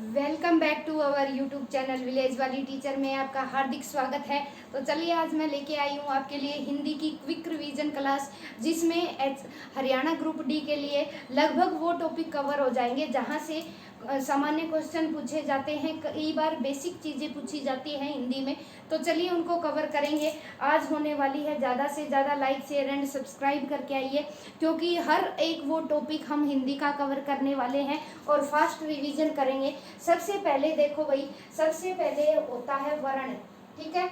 Welcome back to our YouTube channel village वाली teacher में आपका हार्दिक स्वागत है। तो चलिए आज मैं लेके आई हूँ आपके लिए हिंदी की क्विक रिवीजन क्लास, जिसमें हरियाणा ग्रुप डी के लिए लगभग वो टॉपिक कवर हो जाएंगे जहाँ से सामान्य क्वेश्चन पूछे जाते हैं। कई बार बेसिक चीज़ें पूछी जाती हैं हिंदी में, तो चलिए उनको कवर करेंगे। आज होने वाली है, ज़्यादा से ज़्यादा लाइक शेयर एंड सब्सक्राइब करके आइए, क्योंकि हर एक वो टॉपिक हम हिंदी का कवर करने वाले हैं और फास्ट रिवीजन करेंगे। सबसे पहले देखो भाई, सबसे पहले होता है वर्ण। ठीक है,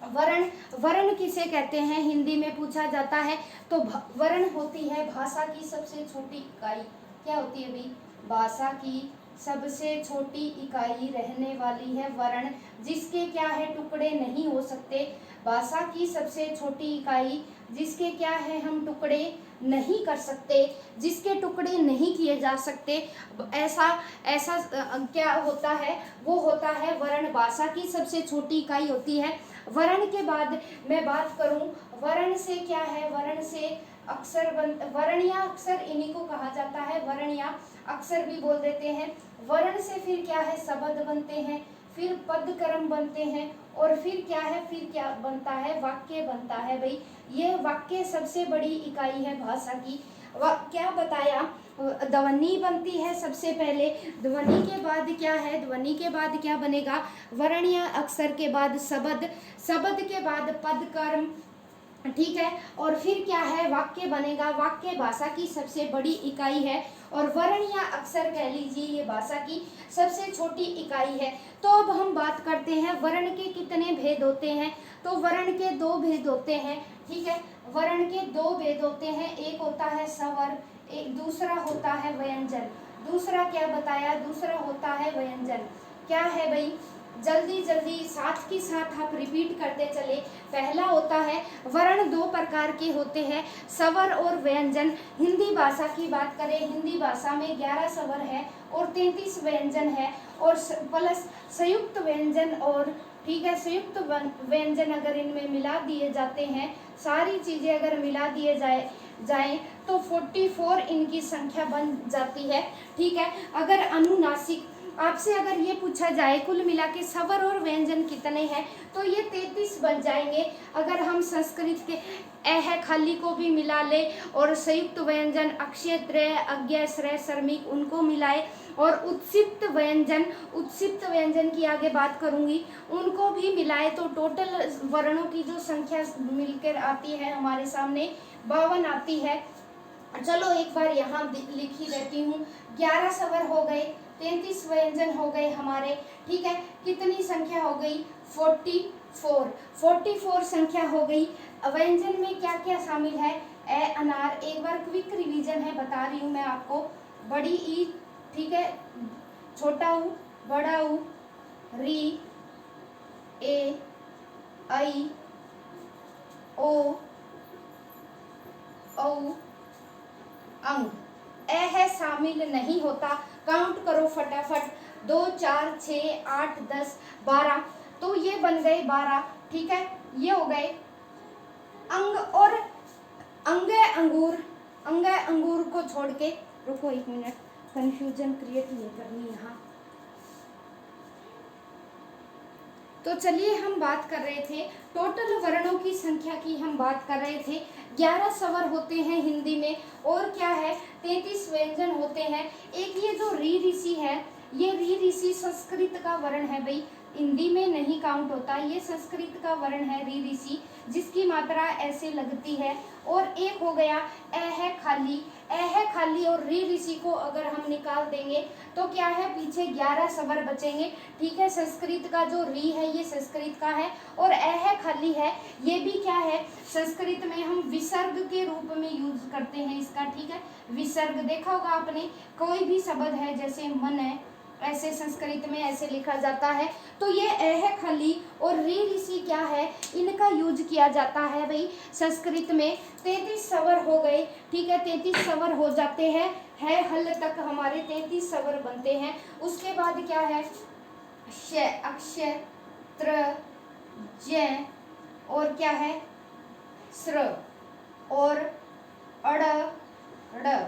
वर्ण वर्ण किसे कहते हैं हिंदी में पूछा जाता है तो वर्ण होती है भाषा की सबसे छोटी इकाई। क्या होती है भाई? भाषा की सबसे छोटी इकाई रहने वाली है वर्ण, जिसके क्या है टुकड़े नहीं हो सकते। भाषा की सबसे छोटी इकाई जिसके क्या है हम टुकड़े नहीं कर सकते, जिसके टुकड़े नहीं किए जा सकते, ऐसा ऐसा क्या होता है? वो होता है वर्ण। भाषा की सबसे छोटी इकाई होती है वर्ण। के बाद मैं बात करूं, वर्ण से क्या है? वर्ण से अक्षर वर्ण या अक्षर, इन्हीं को कहा जाता है वर्ण या अक्षर भी बोल देते हैं। वर्ण से फिर क्या है? शब्द बनते हैं, फिर पद क्रम बनते हैं, और फिर क्या है? फिर क्या बनता है? वाक्य बनता है भाई। ये वाक्य सबसे बड़ी इकाई है भाषा की। क्या बताया? ध्वनि बनती है सबसे पहले। ध्वनि के बाद क्या है? ध्वनि के बाद क्या बनेगा? वर्ण या अक्षर के बाद शब्द, शब्द के बाद पद कर्म। ठीक है, और फिर क्या है? वाक्य बनेगा। वाक्य भाषा की सबसे बड़ी इकाई है, और वर्ण या अक्षर कह लीजिए ये भाषा की सबसे छोटी इकाई है। तो अब हम बात करते हैं वर्ण के कितने भेद होते हैं। तो वर्ण के दो भेद होते हैं। ठीक है, वर्ण के दो भेद होते हैं। एक होता है स्वर, एक दूसरा होता है व्यंजन। दूसरा क्या बताया? दूसरा होता है व्यंजन। क्या है भाई? जल्दी जल्दी साथ के साथ आप रिपीट करते चले। पहला होता है वर्ण, दो प्रकार के होते हैं, स्वर और व्यंजन। हिंदी भाषा की बात करें, हिंदी भाषा में 11 स्वर है और 33 व्यंजन है, और प्लस संयुक्त व्यंजन। और ठीक है, संयुक्त व्यंजन अगर इनमें मिला दिए जाते हैं, सारी चीजें अगर मिला दिए जाएं तो 44 इनकी संख्या बन जाती है। ठीक है, अगर अनुनासिक आपसे अगर ये पूछा जाए कुल मिला के स्वर और व्यंजन कितने हैं, तो ये 33 बन जाएंगे। अगर हम संस्कृत के ऐ खाली को भी मिला ले, और संयुक्त व्यंजन अक्षय त्रय अज्ञ श्रेय श्रमिक उनको मिलाए, और उत्सिप्त व्यंजन की आगे बात करूंगी, उनको भी मिलाए, तो टोटल वर्णों की जो संख्या मिलकर आती है हमारे सामने 52 आती है। चलो एक बार यहाँ लिखी देती हूँ। 11 स्वर हो गए, 33 व्यंजन हो गए हमारे। ठीक है, कितनी संख्या हो गई? 44 संख्या हो गई। व्यंजन में क्या क्या शामिल है? ए अनार, एक बार क्विक रिवीजन है बता रही हूँ मैं आपको। बड़ी ई, ठीक है, छोटा ऊ, बड़ा ऊ, री, ए, आई, ओ, औ, अंग। ए है शामिल नहीं होता। काउंट करो फटाफट, 2 4 6 8 10 12, तो ये बन गए 12। ठीक है, ये हो गए अंग। और अंग अंगूर को छोड़ के, रुको एक मिनट, कंफ्यूजन क्रिएट नहीं करनी यहाँ। तो चलिए हम बात कर रहे थे टोटल वर्णों की संख्या की, हम बात कर रहे थे 11 स्वर होते हैं हिंदी में, और क्या है 33 व्यंजन होते हैं। एक ये जो री ऋषि है, ये री ऋषि संस्कृत का वर्ण है भाई, हिंदी में नहीं काउंट होता। ये संस्कृत का वर्ण है री ऋषि, जिसकी मात्रा ऐसे लगती है। और एक हो गया ए है खाली, और री ऋषि को अगर हम निकाल देंगे तो क्या है? पीछे 11 स्वर बचेंगे। ठीक है, संस्कृत का जो री है ये संस्कृत का है, और ए है खाली है, ये भी क्या है? संस्कृत में हम विसर्ग के रूप में यूज करते हैं इसका। ठीक है, विसर्ग देखा होगा आपने, कोई भी शब्द है जैसे मन है, ऐसे संस्कृत में ऐसे लिखा जाता है। तो ये ए है खाली और री ऋषि क्या है? इनका यूज किया जाता है भाई संस्कृत में। 33 स्वर हो गए। ठीक है, 33 स्वर हो जाते हैं, है हल तक हमारे 33 स्वर बनते हैं। उसके बाद क्या है? श, अक्षय, त्र, ज, और क्या है? स्र, और अड़, ड़।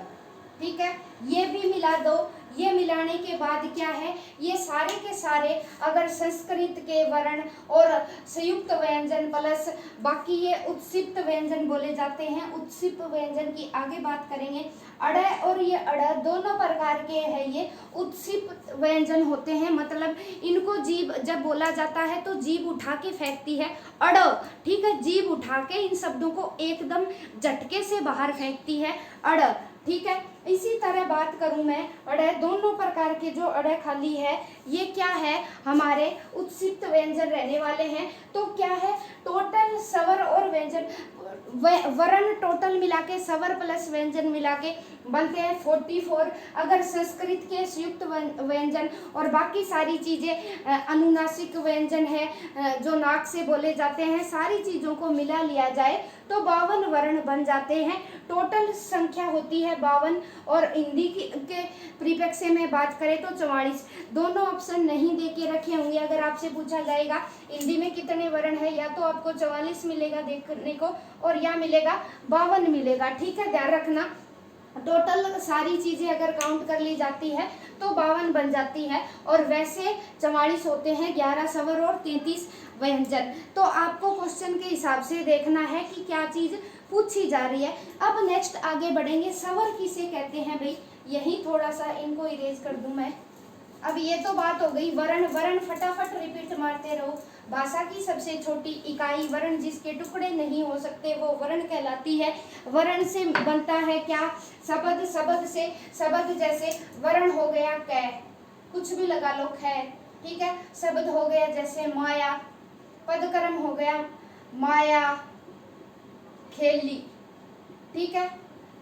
ठीक है, ये भी मिला दो, ये मिलाने के बाद क्या है, ये सारे के सारे अगर संस्कृत के वर्ण और संयुक्त व्यंजन प्लस बाकी ये उत्सिप्त व्यंजन बोले जाते हैं। उत्सिप्त व्यंजन की आगे बात करेंगे। अड़ और ये अड़ दोनों प्रकार के हैं, ये उत्सिप्त व्यंजन होते हैं, मतलब इनको जीभ जब बोला जाता है तो जीभ उठा के फेंकती है अड़, ठीक है, जीभ उठा के इन शब्दों को एकदम झटके से बाहर फेंकती है अड़, ठीक है। इसी तरह बात करूं मैं, अड़ दोनों प्रकार के जो अड़ खाली है ये क्या है, हमारे उत्सिप्त व्यंजन रहने वाले हैं। तो क्या है, टोटल स्वर और व्यंजन वर्ण टोटल मिला के स्वर प्लस व्यंजन मिला के बनते हैं 44। अगर संस्कृत के संयुक्त व्यंजन और बाकी सारी चीजें अनुनासिक व्यंजन है जो नाक से बोले जाते हैं, सारी चीजों को मिला लिया जाए तो 52 वर्ण बन जाते हैं। टोटल संख्या होती है 52। और हिंदी के परिप्रेक्ष्य में बात करें तो 44। दोनों ऑप्शन नहीं दे के रखे होंगे। अगर आपसे पूछा जाएगा हिंदी में कितने वर्ण है, या तो आपको 44 मिलेगा देखने को और या मिलेगा 52 मिलेगा, ठीक है, ध्यान रखना। टोटल सारी चीजें अगर काउंट कर ली जाती है तो 52 बन जाती है। और वैसे 44 होते हैं, 11 स्वर और 33 व्यंजन। तो आपको क्वेश्चन के हिसाब से देखना है कि क्या चीज पूछी जा रही है। अब नेक्स्ट आगे बढ़ेंगे, स्वर किसे कहते हैं भाई, यही थोड़ा सा इनको इरेज कर दूं मैं। अब ये तो बात हो गई वर्ण, वर्ण फटाफट रिपीट मारते रहो। भाषा की सबसे छोटी इकाई वर्ण जिसके टुकड़े नहीं हो सकते वो वर्ण कहलाती है। वर्ण से बनता है क्या, शब्द, शब्द से शब्द जैसे वर्ण हो गया कै, कुछ भी लगा लो कै, ठीक है। शब्द हो गया जैसे माया, पदक्रम हो गया माया खेली, ठीक है।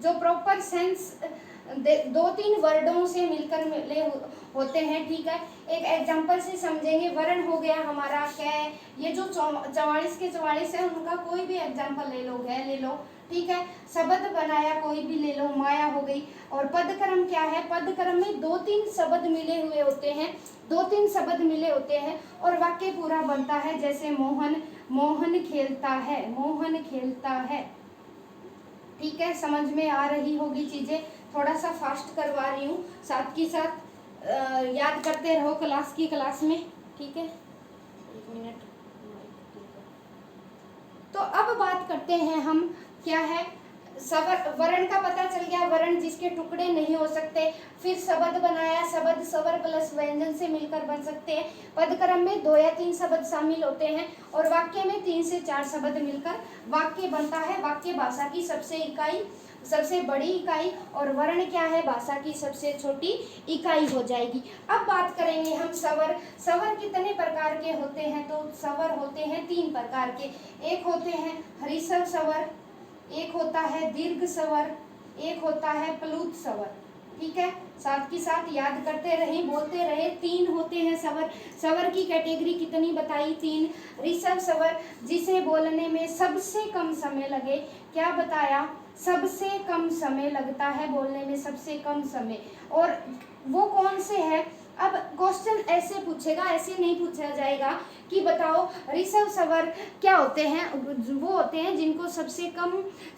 जो प्रॉपर सेंस 2-3 वर्डों से मिलकर मिले होते हैं, ठीक है। एक एग्जांपल से समझेंगे। वर्ण हो गया हमारा कै, ये जो 44 के 44 है उनका कोई भी एग्जांपल ले लो, है ले लो, ठीक है। शब्द बनाया कोई भी ले लो, माया हो गई। और पदक्रम क्या है, पदक्रम में 2-3 शब्द मिले हुए होते हैं, 2-3 शब्द मिले होते हैं और वाक्य पूरा बनता है। जैसे मोहन, मोहन खेलता है, मोहन खेलता है, ठीक है। समझ में आ रही होगी चीजें, थोड़ा सा फास्ट करवा रही हूँ, साथ ही साथ याद करते रहो क्लास में, ठीक है। 1 मिनट। तो अब बात करते हैं हम, क्या है, स्वर, वर्ण का पता चल गया, वर्ण जिसके टुकड़े नहीं हो सकते। फिर शब्द बनाया, शब्द स्वर प्लस व्यंजन से मिलकर बन सकते हैं। पदक्रम में 2 या 3 शब्द शामिल होते हैं और वाक्य में 3 से 4 शब्द मिलकर वाक्य बनता है। वाक्य भाषा की सबसे बड़ी इकाई और वर्ण क्या है, भाषा की सबसे छोटी इकाई हो जाएगी। अब बात करेंगे हम स्वर। स्वर कितने प्रकार के होते हैं, तो स्वर होते हैं 3 प्रकार के। एक होते हैं हरिस्वर स्वर, एक होता है दीर्घ स्वर, एक होता है प्लुत स्वर, ठीक है। साथ ही साथ याद करते रहे, बोलते रहे। 3 होते हैं स्वर। स्वर की कैटेगरी कितनी बताई, 3। ऋषभ स्वर जिसे बोलने में सबसे कम समय लगे, क्या बताया, सबसे कम समय लगता है बोलने में, सबसे कम समय। और वो कौन से है, अब क्वेश्चन ऐसे पूछेगा, ऐसे नहीं पूछा जाएगा कि बताओ ऋषभ स्वर क्या होते हैं। वो होते हैं जिनको सबसे कम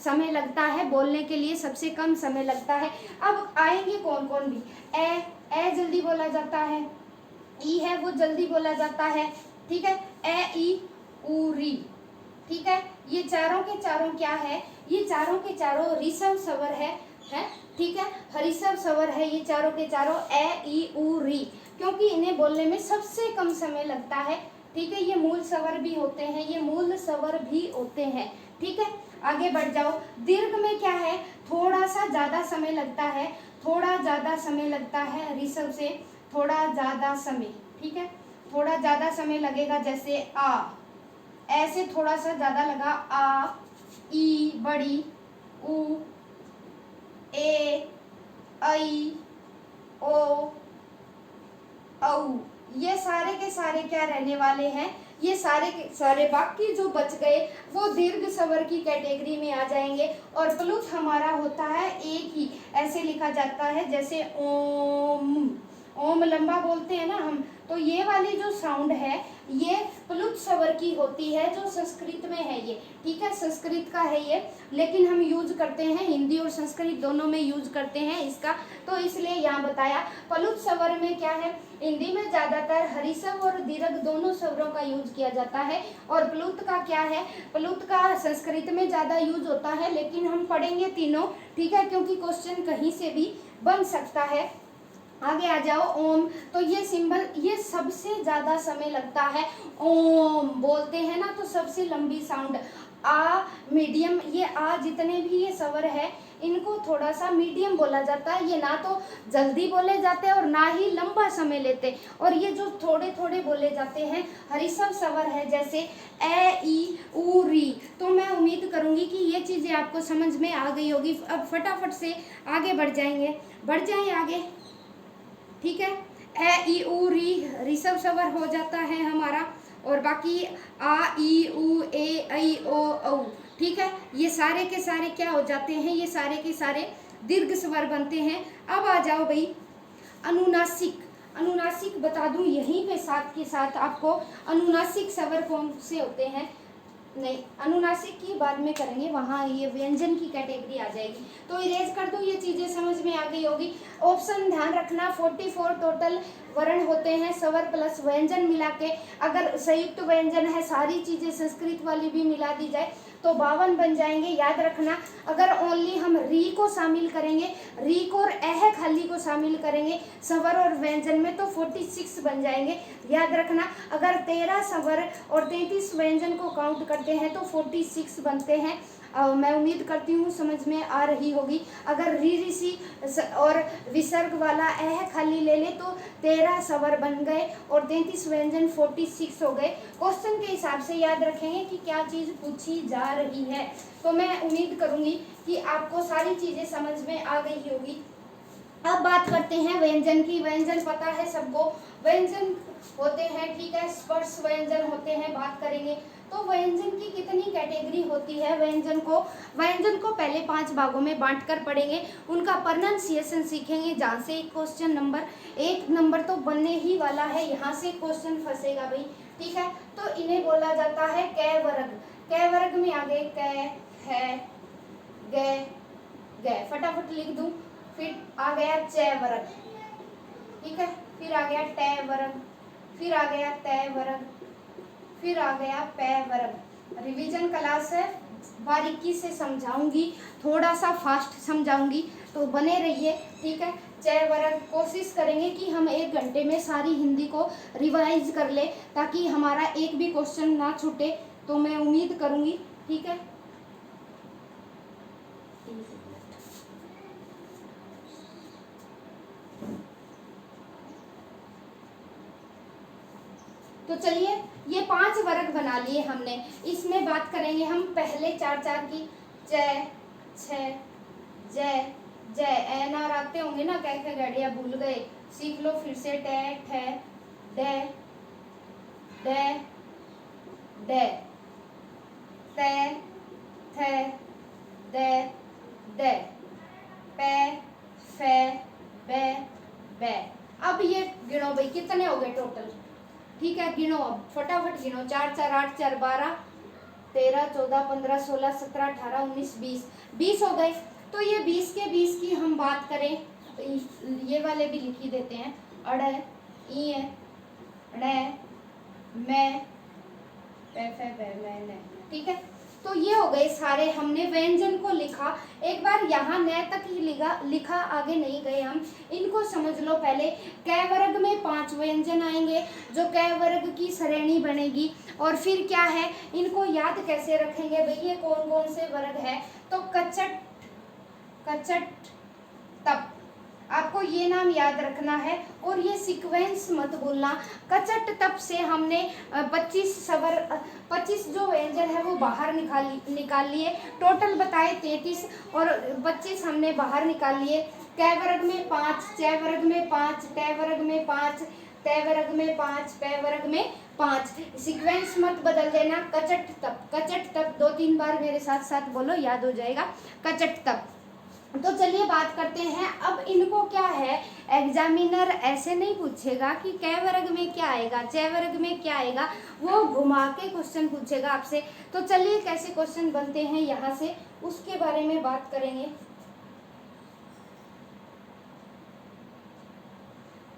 समय लगता है बोलने के लिए, सबसे कम समय लगता है। अब आएंगे कौन कौन भी, ए जल्दी बोला जाता है, ई है वो जल्दी बोला जाता है, ठीक है। ए ई उ री, ठीक है। ये चारों के चारों क्या है, ये चारों के चारों ऋषभ स्वर है, ठीक है। हरिषभ स्वर है ये चारों के चारों, ए ई उ री, क्योंकि इन्हें बोलने में सबसे कम समय लगता है, ठीक है। ये मूल स्वर भी होते हैं, ये मूल स्वर भी होते हैं, ठीक है। आगे बढ़ जाओ। दीर्घ में क्या है, थोड़ा सा ज्यादा समय लगता है, थोड़ा ज्यादा समय लगता है ऋषभ से, थोड़ा ज्यादा समय, ठीक है। थोड़ा ज्यादा समय लगेगा, जैसे आ, ऐसे थोड़ा सा ज्यादा लगा, आ, ई बड़ी, उ, ए, आई, ओ, औ, ये सारे के सारे क्या रहने वाले हैं, ये सारे के सारे बाकी जो बच गए वो दीर्घ स्वर की कैटेगरी में आ जाएंगे। और प्लुत हमारा होता है एक ही, ऐसे लिखा जाता है जैसे ओम, ओम लंबा बोलते हैं ना हम, तो ये वाली जो साउंड है ये प्लुत स्वर की होती है, जो संस्कृत में है ये, ठीक है, संस्कृत का है ये, लेकिन हम यूज करते हैं हिंदी और संस्कृत दोनों में यूज करते हैं इसका, तो इसलिए यहाँ बताया। प्लुत स्वर में क्या है, हिंदी में ज्यादातर हरिस्व और दीर्घ दोनों स्वरों का यूज किया जाता है, और प्लुत का क्या है, प्लुत का संस्कृत में ज्यादा यूज होता है, लेकिन हम पढ़ेंगे तीनों, ठीक है, क्योंकि क्वेश्चन कहीं से भी बन सकता है। आगे आ जाओ, ओम, तो ये सिंबल, ये सबसे ज्यादा समय लगता है, ओम बोलते हैं ना तो सबसे लंबी साउंड, आ मीडियम, ये आ जितने भी ये स्वर है इनको थोड़ा सा मीडियम बोला जाता है, ये ना तो जल्दी बोले जाते हैं और ना ही लंबा समय लेते, और ये जो थोड़े थोड़े बोले जाते हैं हरिस्व स्वर है, जैसे ए ई उ री, तो मैं उम्मीद करूंगी कि ये चीजें आपको समझ में आ गई होगी। अब फटाफट से आगे बढ़ जाएं आगे, ठीक है, ए ई उ री ऋषभ स्वर हो जाता है हमारा, और बाकी आ ई उ ए ऐ ओ औ, ठीक है, ये सारे के सारे क्या हो जाते हैं, ये सारे के सारे दीर्घ स्वर बनते हैं। अब आ जाओ भाई अनुनासिक, अनुनासिक बता दूं यहीं पे साथ के साथ आपको, अनुनासिक स्वर कौन से होते हैं, नहीं अनुनासिक की बाद में करेंगे, वहाँ ये व्यंजन की कैटेगरी आ जाएगी, तो इरेज कर दूं, ये चीजें समझ में आ गई होगी। ऑप्शन ध्यान रखना, 44 टोटल वर्ण होते हैं स्वर प्लस व्यंजन मिला के, अगर संयुक्त व्यंजन है सारी चीजें संस्कृत वाली भी मिला दी जाए तो 52 बन जाएंगे, याद रखना। अगर ओनली हम री को शामिल करेंगे, री को और एह खाली को शामिल करेंगे स्वर और व्यंजन में तो 46 बन जाएंगे, याद रखना। अगर 13 स्वर और 33 व्यंजन को काउंट करते हैं तो 46 बनते हैं। मैं उम्मीद करती हूँ समझ में आ रही होगी। अगर री ऋषि और विसर्ग वाला एह खाली ले ले तो 13 स्वर बन गए और 33 व्यंजन 46 हो गए। क्वेश्चन के हिसाब से याद रखेंगे कि क्या चीज़ पूछी जा रही है, तो मैं उम्मीद करूँगी कि आपको सारी चीज़ें समझ में आ गई होगी। अब बात करते हैं व्यंजन की। व्यंजन पता है सबको, व्यंजन होते हैं, ठीक है, स्पर्श व्यंजन होते हैं, बात करेंगे। तो व्यंजन की कितनी कैटेगरी होती है, व्यंजन को पहले 5 भागों में बांटकर पढ़ेंगे, उनका प्रोनाउंसिएशन सीखेंगे, जहाँ से क्वेश्चन नंबर 1 तो बनने ही वाला है, यहाँ से क्वेश्चन फंसेगा भाई, ठीक है। तो इन्हें बोला जाता है कै वर्ग। कै वर्ग में आ गए कै, है, गे, गे, फटाफट लिख दूं। फिर आ गया च वर्ग, ठीक है, फिर आ गया ट वर्ग, फिर आ गया त वर्ग, फिर आ गया पै वर्ग। रिवीजन क्लास है, बारीकी से समझाऊंगी, थोड़ा सा फास्ट समझाऊंगी, तो बने रहिए, ठीक है। च वर्ग कोशिश करेंगे कि हम 1 घंटे में सारी हिंदी को रिवाइज कर ले, ताकि हमारा एक भी क्वेश्चन ना छूटे, तो मैं उम्मीद करूंगी, ठीक है। तो चलिए ये 5 वर्ग बना लिए हमने, इसमें बात करेंगे हम पहले 4 की। च, छ, ज, एन आर आते होंगे ना, कैसे गड़िया भूल गए, सीख लो फिर से। ट, ठ, ड, ड, ड, त, थ, द, द, प, फ, ब। अब ये गिनो भाई, कितने हो गए टोटल, ठीक है, गिनो, अब फटाफट गिनो। 4 4 8 4 12 13 14 15 16 17 18 19 20 20 हो गए। तो ये 20 के 20 की हम बात करें, ये वाले भी लिख ही देते हैं। अड़, ई, ड़, मैं, ठीक है। तो ये हो गए सारे, हमने व्यंजन को लिखा। एक बार यहाँ न तक ही लिखा, आगे नहीं गए हम। इनको समझ लो पहले। कै वर्ग में 5 व्यंजन आएंगे, जो कै वर्ग की श्रेणी बनेगी। और फिर क्या है, इनको याद कैसे रखेंगे भाई, ये कौन कौन से वर्ग है, तो कचट, कचट, तप, आपको ये नाम याद रखना है, और ये सीक्वेंस मत भूलना। कचट तप से हमने 25 जो व्यंजन है वो बाहर निकाल लिए। टोटल बताए 33 और 25 हमने बाहर निकाल लिए। कै वर्ग में 5, च वर्ग में 5, ट वर्ग में 5, त वर्ग में 5, प वर्ग में 5। सीक्वेंस मत बदल देना। कचट तप, कचट तप 2-3 बार मेरे साथ साथ बोलो, याद हो जाएगा। कचट तप, तो चलिए बात करते हैं। अब इनको क्या है, एग्जामिनर ऐसे नहीं पूछेगा कि कै वर्ग में क्या आएगा, च वर्ग में क्या आएगा, वो घुमा के क्वेश्चन पूछेगा आपसे। तो चलिए कैसे क्वेश्चन बनते हैं यहाँ से, उसके बारे में बात करेंगे।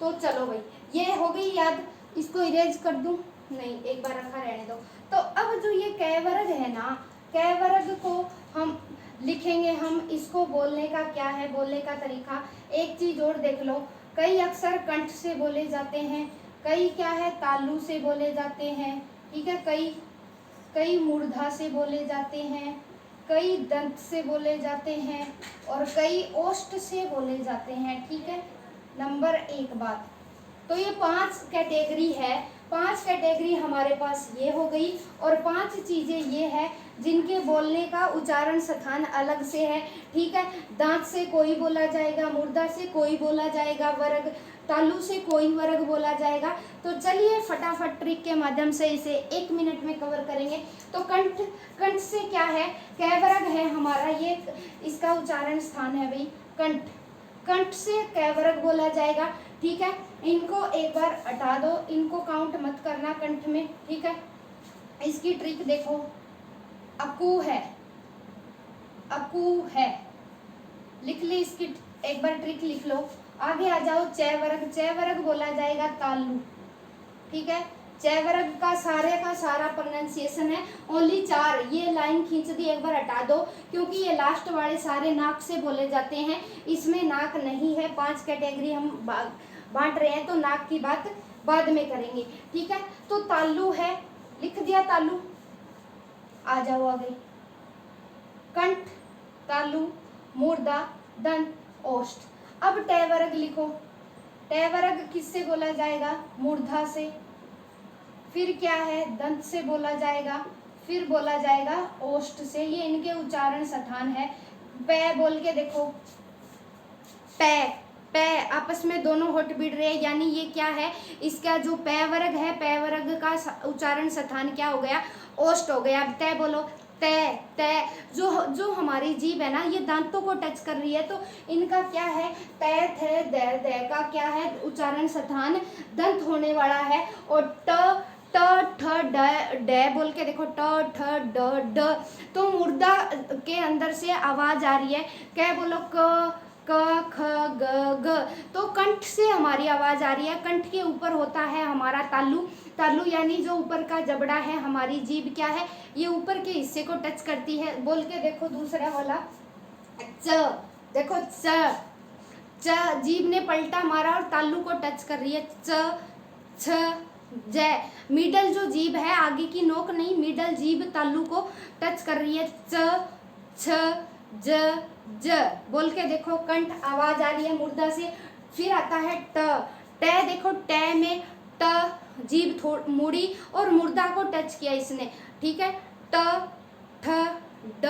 तो चलो भाई, ये हो गई याद, इसको इरेज कर दूं, नहीं एक बार रखा रहने दो। तो अब जो ये कै वर्ग है ना, कै वर्ग को हम लिखेंगे, हम इसको बोलने का क्या है, बोलने का तरीका। एक चीज और देख लो, कई अक्षर कंठ से बोले जाते हैं, कई क्या है तालु से बोले जाते हैं, ठीक है, कई मूर्धा से बोले जाते हैं, कई दंत से बोले जाते हैं, और कई ओष्ठ से बोले जाते हैं, ठीक है। नंबर एक बात, तो ये 5 कैटेगरी है, 5 कैटेगरी हमारे पास ये हो गई, और 5 चीजें ये है जिनके बोलने का उच्चारण स्थान अलग से है, ठीक है। दांत से कोई बोला जाएगा, मुर्दा से कोई बोला जाएगा वर्ग, तालु से कोई वर्ग बोला जाएगा। तो चलिए फटाफट ट्रिक के माध्यम से इसे 1 मिनट में कवर करेंगे। तो कंठ से क्या है, कै वर्ग है हमारा, ये इसका उच्चारण स्थान है भाई कंठ, कंठ से कै वर्ग बोला जाएगा, ठीक है। इनको एक बार हटा दो, इनको काउंट मत करना कंठ में, ठीक है। इसकी ट्रिक देखो, अकू है, अकू है, लिख ली इसकी एक बार ट्रिक लिख लो। आगे आ जाओ, च वर्ग, च वर्ग बोला जाएगा तालु, ठीक है। च वर्ग का सारा प्रोनाउंसिएशन है ओनली 4, ये लाइन खींच दी, एक बार हटा दो, क्योंकि ये लास्ट वाले सारे नाक से बोले जाते हैं, इसमें नाक नहीं है। 5 कैटेगरी हम बांट रहे हैं, तो नाक की बात बाद में करेंगे, ठीक है। तो तालु है, लिख दिया तालु। आ जाओ आगे, कंठ, तालु, मुर्दा, दंत, ओष्ठ। अब ट वर्ग लिखो, ट वर्ग किससे बोला जाएगा, मूर्धा से, फिर क्या है दंत से बोला जाएगा, फिर बोला जाएगा ओष्ठ से। ये इनके उच्चारण स्थान है। पै बोल के देखो, पै, पै आपस में दोनों होठ भिड़ रहे हैं, यानी ये क्या है, इसका जो पै वर्ग है, पै वर्ग का उच्चारण स्थान क्या हो गया, ओष्ठ हो गया। अब तय बोलो, तय, तय, जो हमारी जीभ है ना, ये दांतों को टच कर रही है, तो इनका क्या है, तय, थे, दै, दै का क्या है उच्चारण स्थान, दंत होने वाला है। और ट, ट, ठ, ड बोल के देखो, ट, ठ, ड, ड, तो मुर्दा के अंदर से आवाज आ रही है। क्या बोलो, क, ख, ग, ग, तो कंठ से हमारी आवाज आ रही है। कंठ के ऊपर होता है हमारा तालु, तालु यानी जो ऊपर का जबड़ा है, हमारी जीभ क्या है, ये ऊपर के हिस्से को टच करती है। बोल के देखो दूसरा वाला, च, देखो च, च, जीभ ने पलटा मारा और तालु को टच कर रही है। च, छ, जय, मिडल जो जीभ है, आगे की नोक नहीं, मिडल जीभ तालु को टच कर रही है। च, छ, ज, ज, बोल के देखो, कंठ आवाज आ रही है मुर्दा से। फिर आता है ट, ट, देखो ट में ट, जीभ मुड़ी और मुर्दा को टच किया इसने, ठीक है। ट, ठ, ड,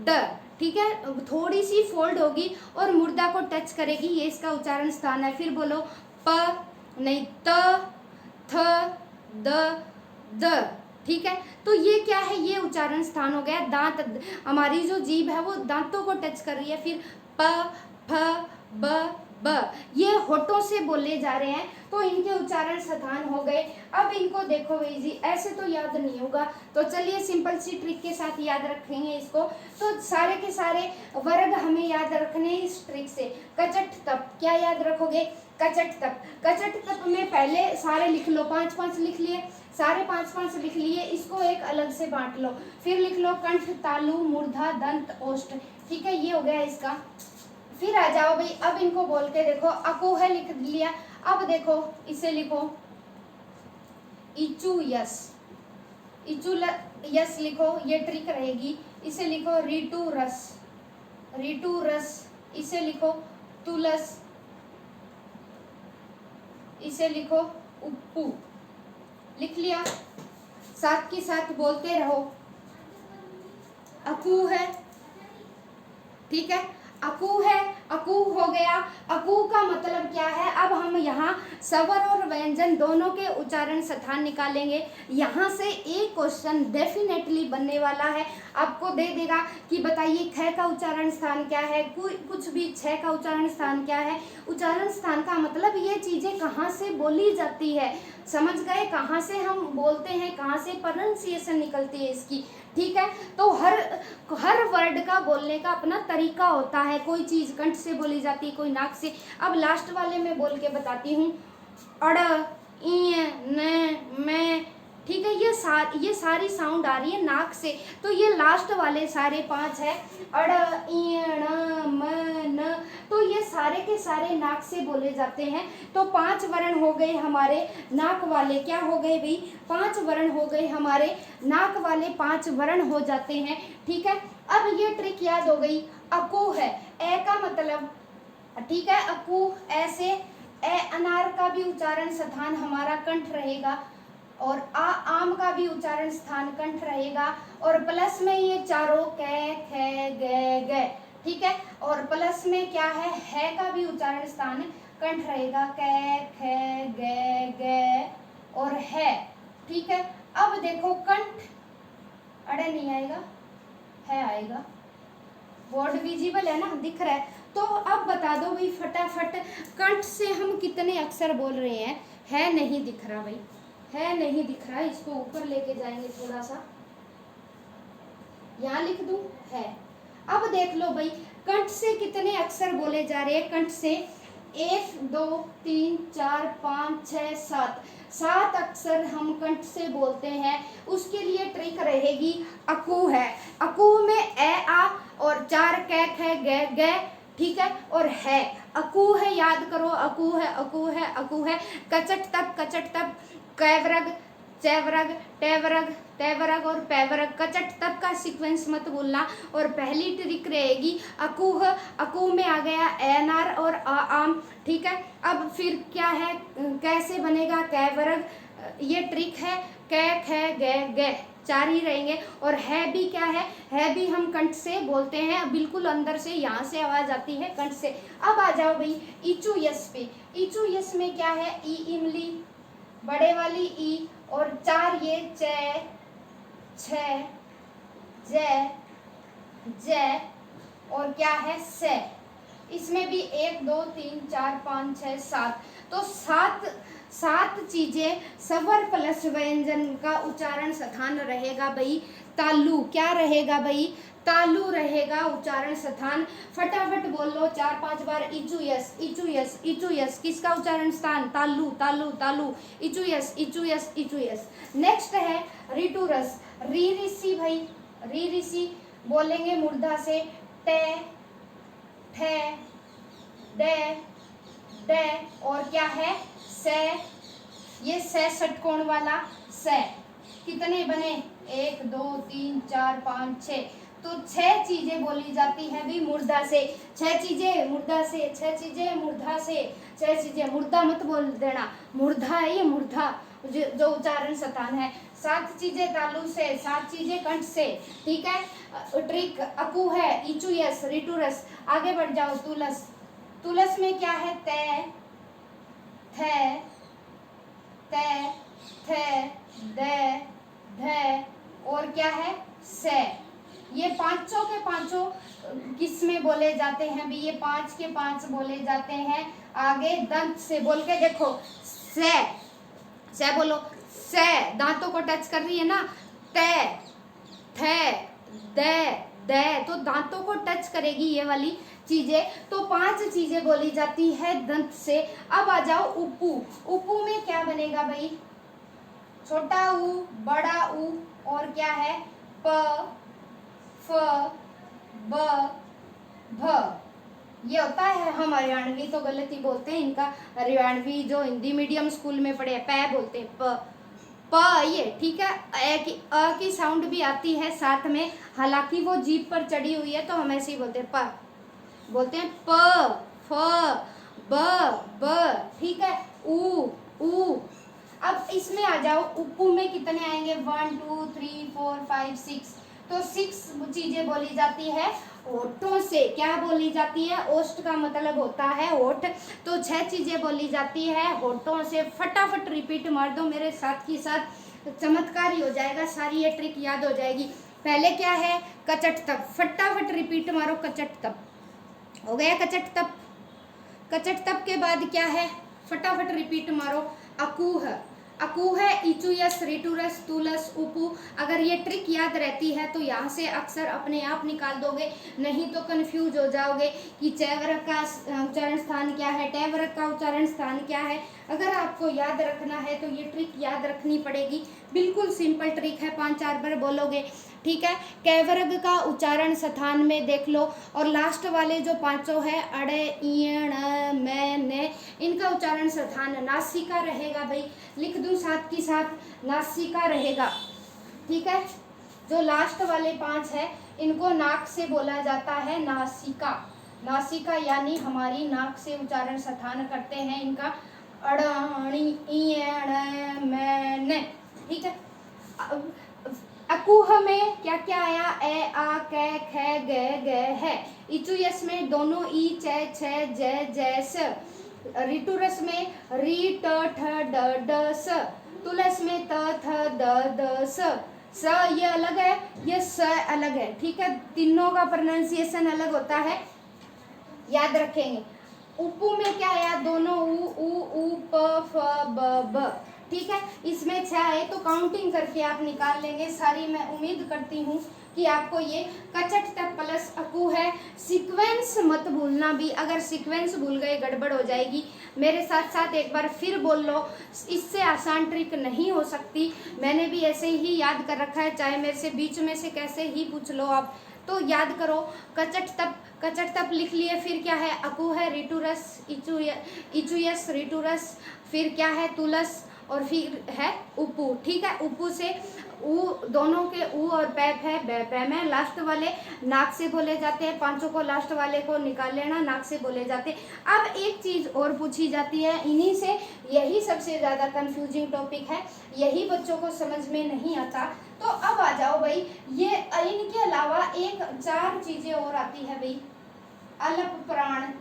ड, ठीक है, थोड़ी सी फोल्ड होगी और मुर्दा को टच करेगी, ये इसका उच्चारण स्थान है। फिर बोलो, प, नहीं, त, थ, द, द, ठीक है। तो ये क्या है, ये उच्चारण स्थान हो गया। दांत, हमारी जो जीभ है वो दांतों को टच कर रही है। फिर प, फ, ब, ब, ये होठों से बोले जा रहे हैं, तो इनके उच्चारण स्थान हो गए। अब इनको देखो भाई जी, ऐसे तो याद नहीं होगा, तो चलिए सिंपल सी ट्रिक के साथ याद रखेंगे इसको। तो सारे के सारे वर्ग हमें याद रखने इस ट्रिक से। कचट तप, क्या याद रखोगे, कचट तप। कचट तप में पहले सारे लिख लो, 5-5 लिख लिए, सारे 5-5 लिख लिए, इसको एक अलग से बांट लो। फिर लिख लो कंठ, तालु, मूर्धा, दंत, ओष्ठ, ठीक है, ये हो गया इसका। फिर आ जाओ भाई, अब इनको बोल के देखो, अको है लिख लिया। अब देखो इसे लिखो, इचू यस, इचू यस लिखो, ये ट्रिक रहेगी। इसे लिखो रीटू रस, रीटू रस, इसे लिखो तुलस, इसे लिखो उप्पू। लिख लिया, साथ के साथ बोलते रहो। अकू है, ठीक है, अकू है, अकू हो गया। अकू का मतलब क्या क्या है, अब हम यहाँ स्वर और व्यंजन दोनों के उच्चारण स्थान निकालेंगे। यहाँ से एक क्वेश्चन डेफिनेटली बनने वाला है, आपको दे देगा कि बताइए ख का उच्चारण स्थान क्या है, कुछ भी, छ का उच्चारण स्थान क्या है। उच्चारण स्थान का मतलब ये चीजें कहाँ से बोली जाती है, समझ गए, कहाँ से हम बोलते हैं, कहाँ से प्रोनाउंसिएशन निकलती है इसकी, ठीक है। तो हर वर्ड का बोलने का अपना तरीका होता है, कोई चीज़ कंठ से बोली जाती है, कोई नाक से। अब लास्ट वाले में बोल के बताती हूँ, अड़, इ, न, मैं, ठीक है, ये सारी साउंड आ रही है नाक से, तो ये लास्ट वाले सारे 5 है, अड़, इ, ण, म, न, तो ये सारे के सारे नाक से बोले जाते हैं। तो 5 वर्ण हो गए हमारे नाक वाले, क्या हो गए भाई, 5 वर्ण हो गए हमारे नाक वाले, 5 वर्ण हो जाते हैं, ठीक है। अब ये ट्रिक याद हो गई। अकू है, ए का मतलब, ठीक है, अकू, ऐसे, ए अनार का भी उच्चारण स्थान हमारा कंठ रहेगा, और आम का भी उच्चारण स्थान कंठ रहेगा, और प्लस में ये चारों कै, खे, गे, गे, ठीक है। और प्लस में क्या है का भी उच्चारण स्थान कंठ रहेगा, कै, खे, गे, गे और है, ठीक है। अब देखो कंठ, अड़े नहीं आएगा, है आएगा, वर्ड विजिबल है ना, दिख रहा है। तो अब बता दो भाई फटाफट, कंठ से हम कितने अक्षर बोल रहे हैं, है नहीं दिख रहा भाई, है नहीं दिख रहा, इसको ऊपर लेके जाएंगे थोड़ा सा, यहाँ लिख दूं, है। अब देख लो भाई कंठ से कितने अक्षर बोले जा रहे हैं, कंठ से 1 2 3 4 5 6 7, 7 अक्षर हम कंठ से बोलते हैं। उसके लिए ट्रिक रहेगी, अकू है, अकू में ए आ और 4 कै, खे, गे, गे, ठीक है, और है, अकू है, याद करो, अकू है, अकू है, अकू है। कचट तब, कैवरग, चैवरग, टेवरग, तेवरग और पैवरग, कचट तब का सीक्वेंस मत भूलना। और पहली ट्रिक रहेगी अकूह, अकू में आ गया एनार और आम, ठीक है। अब फिर क्या है, कैसे बनेगा, कैवरग, ये ट्रिक है, कै, खे, गे, गे, 4 ही रहेंगे। और है भी क्या है भी हम कंठ से बोलते हैं, बिल्कुल अंदर से, यहाँ से आवाज आती है कंठ से। अब आ जाओ भाई इचू यस पे, इचू यस में क्या है, ई इमली, बड़े वाली ई, और 4 ये चे, छ, जय, जय, और क्या है से। इसमें भी 1 2 3 4 5 6 7, तो 7 चीजें स्वर प्लस व्यंजन का उच्चारण स्थान रहेगा भाई तालु, क्या रहेगा भाई, तालु रहेगा उच्चारण स्थान। फटाफट बोल लो 4-5 बार, इचू यस, इचू यस, इचू यस, किसका उच्चारण स्थान, तालु, तालु, तालु, इचू यस, इचू यस, इचू यस। नेक्स्ट है रिटूरस, री ऋषि भाई, री ऋषि बोलेंगे मूर्धा से, टे, ठे, डे, डे, और क्या है से, ये से षटकोण वाला से। कितने बने, 1 2 3 4 5 6, तो 6 चीजें बोली जाती है भी मूर्धा से, 6 चीजें मूर्धा से, 6 चीजें मूर्धा से, 6 चीजें, मुर्दा मत बोल देना, मूर्धा है ये, मूर्धा जो उच्चारण स्थान है। 7 चीजें तालु से, 7 चीजें कंठ से, ठीक है। ट्रिक अकू है, इचू यस, रिटूरस। आगे बढ़ जाओ, तुलस, तुलस में क्या है, ते, थे, ते, थे, दे, धे, और क्या है से। ये पांचों के पांचों किस में बोले जाते हैं भी, ये 5 के 5 बोले जाते हैं। आगे दंत से बोल के देखो, से बोलो, से दांतों को टच कर रही है ना, ते, थे, दे, दे, तो दांतों को टच करेगी ये वाली चीजें, तो 5 चीजें बोली जाती है दंत से। अब आ जाओ उपू, उपू में क्या बनेगा भाई, छोटा ऊ, बड़ा ऊ, और क्या है, प, फ, ब, भ। ये होता है, हम हरियाणवी तो गलत ही बोलते हैं, इनका हरियाणवी जो हिंदी मीडियम स्कूल में पढ़े पै बोलते हैं, प, ये, ठीक है। अ की साउंड भी आती है साथ में, हालांकि वो जीभ पर चढ़ी हुई है तो हम ऐसे ही बोलते हैं, प बोलते हैं, प, फ, ब, ठीक है, ऊ, ऊ। अब इसमें आ जाओ, उपू में कितने आएंगे, 1 2 3 4 5 6, तो 6 चीजें बोली जाती है होठों से। क्या बोली जाती है? ओष्ठ का मतलब होता है होठ। तो 6 चीजें बोली जाती है होठों से। फटाफट रिपीट मार दो मेरे साथ की साथ, चमत्कार ही हो जाएगा, सारी ये ट्रिक याद हो जाएगी। पहले क्या है? कचट तप। फटाफट रिपीट मारो, कचट तप हो गया। कचट तप। कचट तप के बाद क्या है? फटाफट रिपीट मारो, अकूह। अकूह है इचुयस, रिटुरस, तुलस, उपू। अगर ये ट्रिक याद रहती है तो यहाँ से अक्सर अपने आप निकाल दोगे, नहीं तो कंफ्यूज हो जाओगे कि चैवरक का उच्चारण स्थान क्या है, टैवरक का उच्चारण स्थान क्या है। अगर आपको याद रखना है तो ये ट्रिक याद रखनी पड़ेगी। बिल्कुल सिंपल ट्रिक है, 5-4 बार बोलोगे, ठीक है। कैवर्ग का उच्चारण स्थान में देख लो। और लास्ट वाले जो 5 है अड़े, इण, मैं, ने, इनका उच्चारण स्थान नासिका रहेगा भाई। लिख दूं साथ की साथ, नासिका रहेगा, ठीक है। जो लास्ट वाले 5 है इनको नाक से बोला जाता है नासिका। नासिका यानी हमारी नाक से उच्चारण स्थान करते हैं इनका, अड़णी, इण, मैं, ने, ठीक है। अकुह में क्या क्या आया? ए, आ, कै, खे, गे, गे है। इचुयस में दोनों ई, चै, छे, जय, जैस। रिटुरस में री, ट, ठ, ड, ड, स। तुलस में त, थ, द, द, स। ये अलग है, ये स अलग है, ठीक है। तीनों का प्रोनाउंसिएशन अलग होता है, याद रखेंगे। उपू में क्या आया? दोनों उ, प, फ, ब, ब, ठीक है। इसमें 6 है तो काउंटिंग करके आप निकाल लेंगे सारी। मैं उम्मीद करती हूँ कि आपको ये कचट तक प्लस अकू है। सीक्वेंस मत भूलना भी, अगर सीक्वेंस भूल गए गड़बड़ हो जाएगी। मेरे साथ साथ एक बार फिर बोल लो, इससे आसान ट्रिक नहीं हो सकती। मैंने भी ऐसे ही याद कर रखा है, चाहे मेरे से बीच में से कैसे ही पूछ लो आप, तो याद करो। कचट तप, कचट तप लिख लिए। फिर क्या है? अकू है, रिटुरस, इचुयस, रिटुरस, फिर क्या है? तुलस, और फिर है उपू, ठीक है। उपू से ऊ, दोनों के ऊ और पैप है, पै में लास्ट वाले नाक से बोले जाते हैं। 5 को लास्ट वाले को निकाल लेना, नाक से बोले जाते हैं। अब एक चीज और पूछी जाती है इन्हीं से, यही सबसे ज्यादा कंफ्यूजिंग टॉपिक है, यही बच्चों को समझ में नहीं आता। तो अब आ जाओ भाई, ये इनके अलावा एक 4 चीजें और आती है भाई। अलप प्राण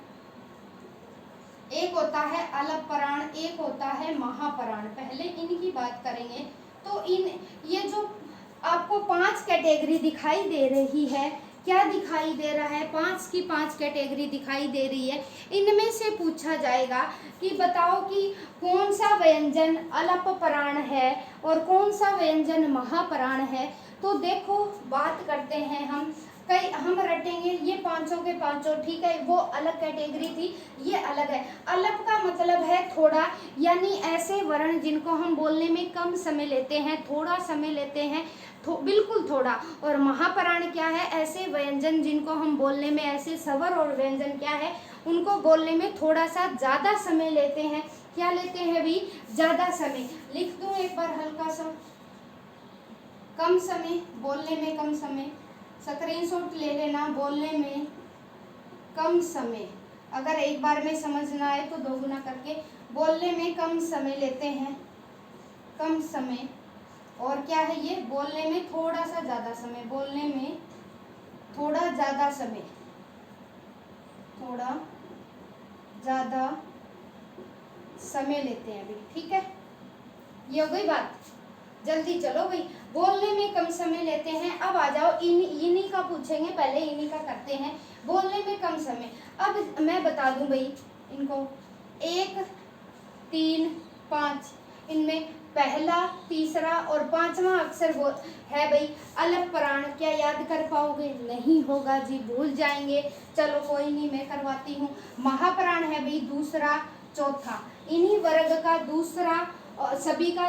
एक होता है, अलप प्राण एक होता है, महाप्राण। पहले इनकी बात करेंगे। तो ये जो आपको 5 कैटेगरी दिखाई दे रही है, क्या दिखाई दे रहा है? 5 की 5 कैटेगरी दिखाई दे रही है। इनमें से पूछा जाएगा कि बताओ कि कौन सा व्यंजन अलप प्राण है और कौन सा व्यंजन महाप्राण है। तो देखो, बात करते हैं हम रटेंगे ये 5 के 5, ठीक है। वो अलग कैटेगरी थी, ये अलग है। अलप का मतलब है थोड़ा, यानी ऐसे वर्ण जिनको हम बोलने में कम समय लेते हैं, थोड़ा समय लेते हैं, बिल्कुल थोड़ा। और महाप्राण क्या है? ऐसे व्यंजन जिनको हम बोलने में, ऐसे स्वर और व्यंजन क्या है, उनको बोलने में थोड़ा सा ज्यादा समय लेते हैं। क्या लेते हैं भी? ज्यादा समय। लिख दूं एक बार हल्का सा, कम समय, बोलने में कम समय। स्क्रीनशॉट ले लेना, बोलने में कम समय। अगर एक बार में समझना है तो 2 गुना करके, बोलने में कम समय लेते हैं, कम समय। और क्या है ये? बोलने में थोड़ा सा ज्यादा समय, बोलने में थोड़ा ज्यादा समय, थोड़ा ज्यादा समय लेते हैं अभी, ठीक है। ये हो गई बात, जल्दी चलो भाई। बोलने में कम समय लेते हैं। अब आ जाओ, इन्हीं का पूछेंगे, पहले इन्हीं का करते हैं। बोलने में कम समय, अब मैं बता दूं भाई इनको, 1, 3, 5, इनमें पहला, तीसरा और 5वां अक्षर वो है भाई अलप प्राण। क्या याद कर पाओगे? नहीं होगा जी, भूल जाएंगे। चलो कोई नहीं, मैं करवाती हूँ। महाप्राण है भाई दूसरा, चौथा, इन्हीं वर्ग का दूसरा, सभी का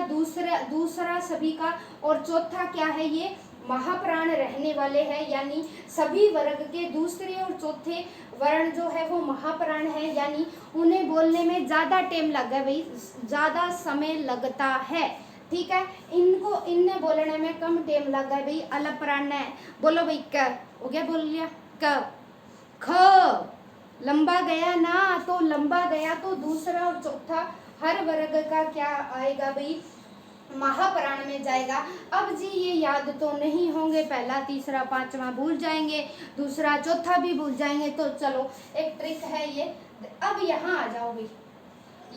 दूसरा सभी का, और चौथा क्या है? ये महाप्राण रहने वाले हैं, यानी सभी वर्ग के दूसरे और चौथे वर्ण जो है वो महाप्राण है, यानी उन्हें बोलने में ज्यादा टाइम लगा भाई, ज्यादा समय लगता है, ठीक है। इनने बोलने में कम टाइम लगा है भाई। अलप प्राण ने बोलो भाई, क हो गया, बोल लिया। क, ख लंबा गया ना, तो लंबा गया तो दूसरा और चौथा हर वर्ग का क्या आएगा भाई? महाप्राण में जाएगा। अब जी ये याद तो नहीं होंगे, पहला तीसरा पांचवा भूल जाएंगे, दूसरा चौथा भी भूल जाएंगे। तो चलो एक ट्रिक है ये। अब यहाँ आ जाओ भाई,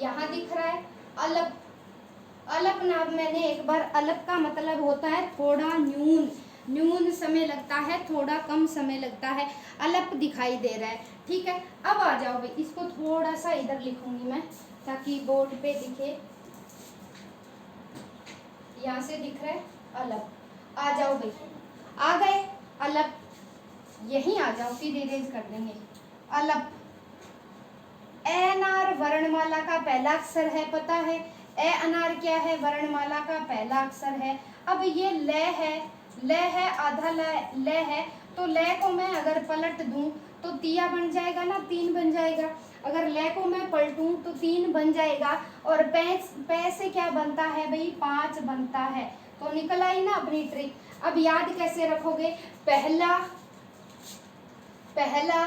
यहाँ दिख रहा है अलप। अलप नाम मैंने एक बार, अलप का मतलब होता है थोड़ा न्यून, न्यून समय लगता है, थोड़ा कम समय लगता है। अलप दिखाई दे रहा है, ठीक है। अब आ जाओ भाई, इसको थोड़ा सा इधर लिखूंगी मैं ताकि बोर्ड पे दिखे। यहाँ से दिख रहा है अलप। आ जाओ भाई, आ गए अलप, यहीं आ जाओ, फिर इरेज कर देंगे। अलप ए अनार वर्णमाला का पहला अक्षर है, पता है ए अनार क्या है, वर्णमाला का पहला अक्षर है। अब ये ल है, ल है आधा ल है, तो ल को मैं अगर पलट दूं तो तिया बन जाएगा ना, 3 बन जाएगा। अगर ल को मैं पलटूं तो 3 बन जाएगा। और पै से क्या बनता है भाई, 5 बनता है। तो निकल आई ना अपनी ट्रिक। अब याद कैसे रखोगे, पहला, पहला,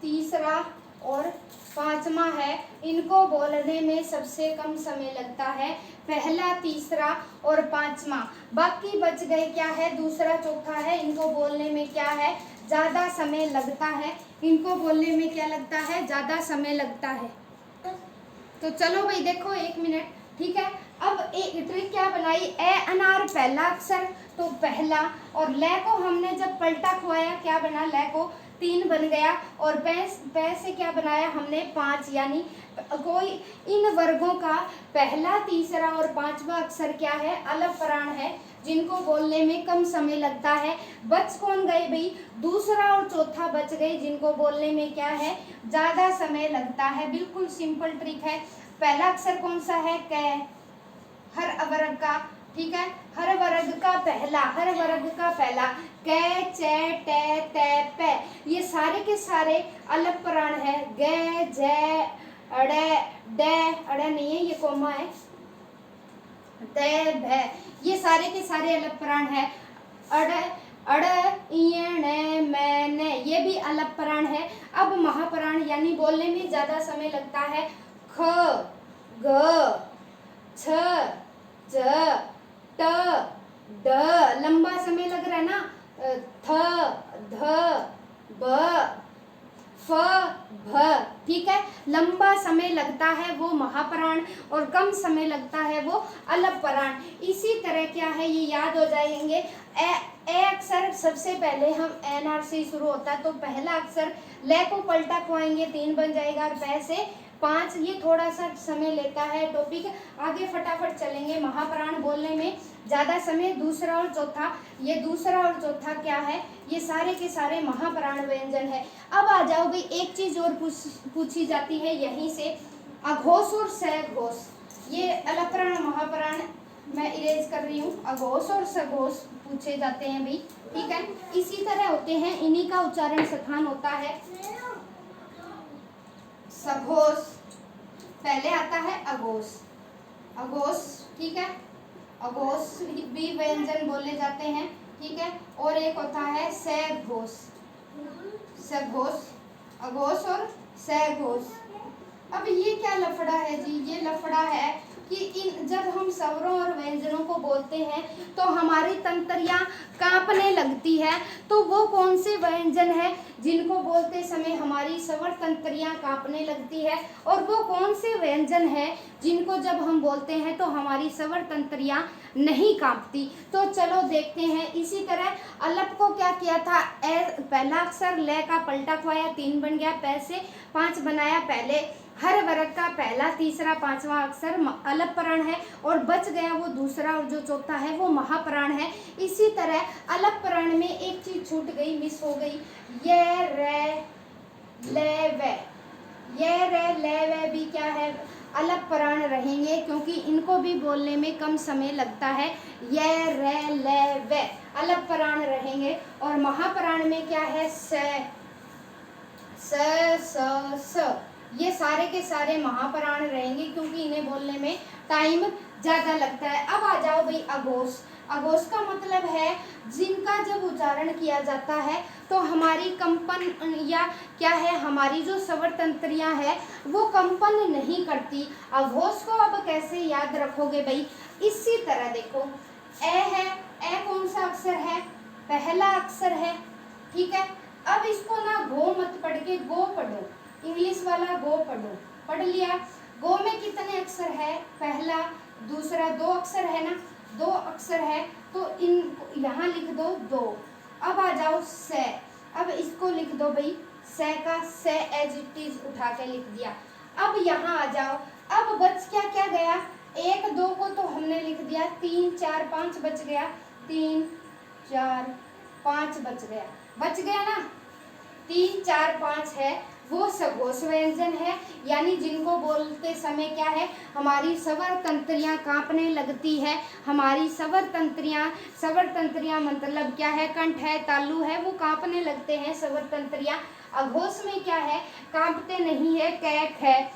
तीसरा और पांचवा है, इनको बोलने में सबसे कम समय लगता है, पहला, तीसरा और पांचवा। बाकी बच गए क्या है, दूसरा चौथा है, इनको बोलने में क्या है, ज्यादा समय लगता है। इनको बोलने में क्या लगता है, ज्यादा समय लगता है। तो चलो भाई देखो 1 मिनट, ठीक है। अब एक ट्रिक क्या बनाई, ए अनार पहला अक्षर तो पहला, और ल को हमने जब पलटा खुआया क्या बना, ल को 3 बन गया। और पै से क्या बनाया हमने, 5। यानी कोई इन वर्गों का पहला, तीसरा और पांचवा अक्षर क्या है, अलप प्राण है, जिनको बोलने में कम समय लगता है। बच कौन गए भाई, दूसरा और चौथा बच गए, जिनको बोलने में क्या है, ज्यादा समय लगता है। बिल्कुल सिंपल ट्रिक है। पहला अक्षर कौन सा है, क, हर वर्ग का, ठीक है, हर वर्ग का पहला, हर वर्ग का पहला, क, च, ट, त, प, ये सारे के सारे अलप प्राण है। ग, ज, अड़े, ड, अड़े नहीं है, ये कोमा है, त, भ, ये सारे के सारे अलप प्राण है। अड़, अड़, इण, मैन, ये भी अलप प्राण है। अब महाप्राण यानी बोलने में ज्यादा समय लगता है, ख, ग, छ, ज, ट, ड, लंबा समय लग रहा है ना, थ, ध, ब, फ, भ, ठीक है, लंबा समय लगता है वो महाप्राण, और कम समय लगता है वो अलप प्राण। इसी तरह क्या है, ये याद हो जाएंगे। ए अक्षर सबसे पहले हम एनआर से शुरू होता है, तो पहला अक्षर ल को पलटा खुआएंगे 3 बन जाएगा, और पै से 5। ये थोड़ा सा समय लेता है टॉपिक, आगे फटाफट चलेंगे। महाप्राण बोलने में ज्यादा समय, दूसरा और चौथा, ये दूसरा और चौथा क्या है, ये सारे के सारे महाप्राण व्यंजन है। अब आ जाओ भाई, एक चीज और पूछी जाती है यहीं से, अघोष और सघोष, ये अलप्राण महाप्राण मैं इरेज कर रही हूँ। अघोष और सघोष पूछे जाते हैं भाई, ठीक है, इसी तरह होते हैं, इन्हीं का उच्चारण सखान होता है। सघोष, पहले आता है अघोष, अघोष, ठीक है, अघोष भी व्यंजन बोले जाते हैं, ठीक है। और एक होता है सघोष, सघोष, अघोष और सघोष। अब ये क्या लफड़ा है जी, ये लफड़ा है कि इन जब हम स्वरों और व्यंजनों को बोलते हैं तो हमारी तंत्रियां कांपने लगती है। तो वो कौन से व्यंजन है जिनको बोलते समय हमारी स्वर तंत्रियां कांपने लगती है, और वो कौन से व्यंजन है जिनको जब हम बोलते हैं तो हमारी स्वर तंत्रियां नहीं कांपती। तो चलो देखते हैं। इसी तरह अलप को क्या किया था, पहला अक्षर ल का पलटा खुआया, 3 बन गया, पै से 5 बनाया। पहले हर वर्ग का पहला, तीसरा, पांचवा अक्षर अलप प्राण है, और बच गया वो दूसरा और जो चौथा है वो महाप्राण है। इसी तरह अलप प्राण में एक चीज छूट गई, मिस हो गई, ये रे ले वे, ये रे ले वे भी क्या है, अलप प्राण रहेंगे, क्योंकि इनको भी बोलने में कम समय लगता है। ये रे ले वे अलप प्राण रहेंगे। और महाप्राण में क्या है, स, ये सारे के सारे महाप्राण रहेंगे, क्योंकि इन्हें बोलने में टाइम ज्यादा लगता है। अब आ जाओ भाई अघोष, अघोष का मतलब है जिनका जब उच्चारण किया जाता है तो हमारी कंपन या क्या है, हमारी जो स्वर तंत्रियां है वो कंपन नहीं करती। अघोष को अब कैसे याद रखोगे भाई, इसी तरह देखो, ए है, ए कौन सा अक्षर है, पहला अक्षर है, ठीक है। अब इसको ना गो मत पढ़ के गो पढ़ो, इंग्लिश वाला गो पढ़ो, पढ़ लिया। गो में कितने अक्षर है, पहला दूसरा, दो अक्षर है ना, दो अक्षर है, तो इन यहाँ लिख दो दो। अब आ जाओ से, अब इसको लिख दो भाई, से का से एज इट इज उठा के लिख दिया। अब यहाँ आ जाओ, अब बच क्या क्या गया, एक दो को तो हमने लिख दिया, 3 4 5 बच गया, 3 4 5 बच गया ना, 3 4 5 है, वो सघोष व्यंजन है, यानी जिनको बोलते समय क्या है, हमारी स्वर तंत्रियां कांपने लगती है। हमारी स्वर तंत्रियां मतलब क्या है, कंठ है, तालु है, वो कांपने लगते हैं स्वर तंत्रियां। अघोष में क्या है, कांपते नहीं है, कैक है,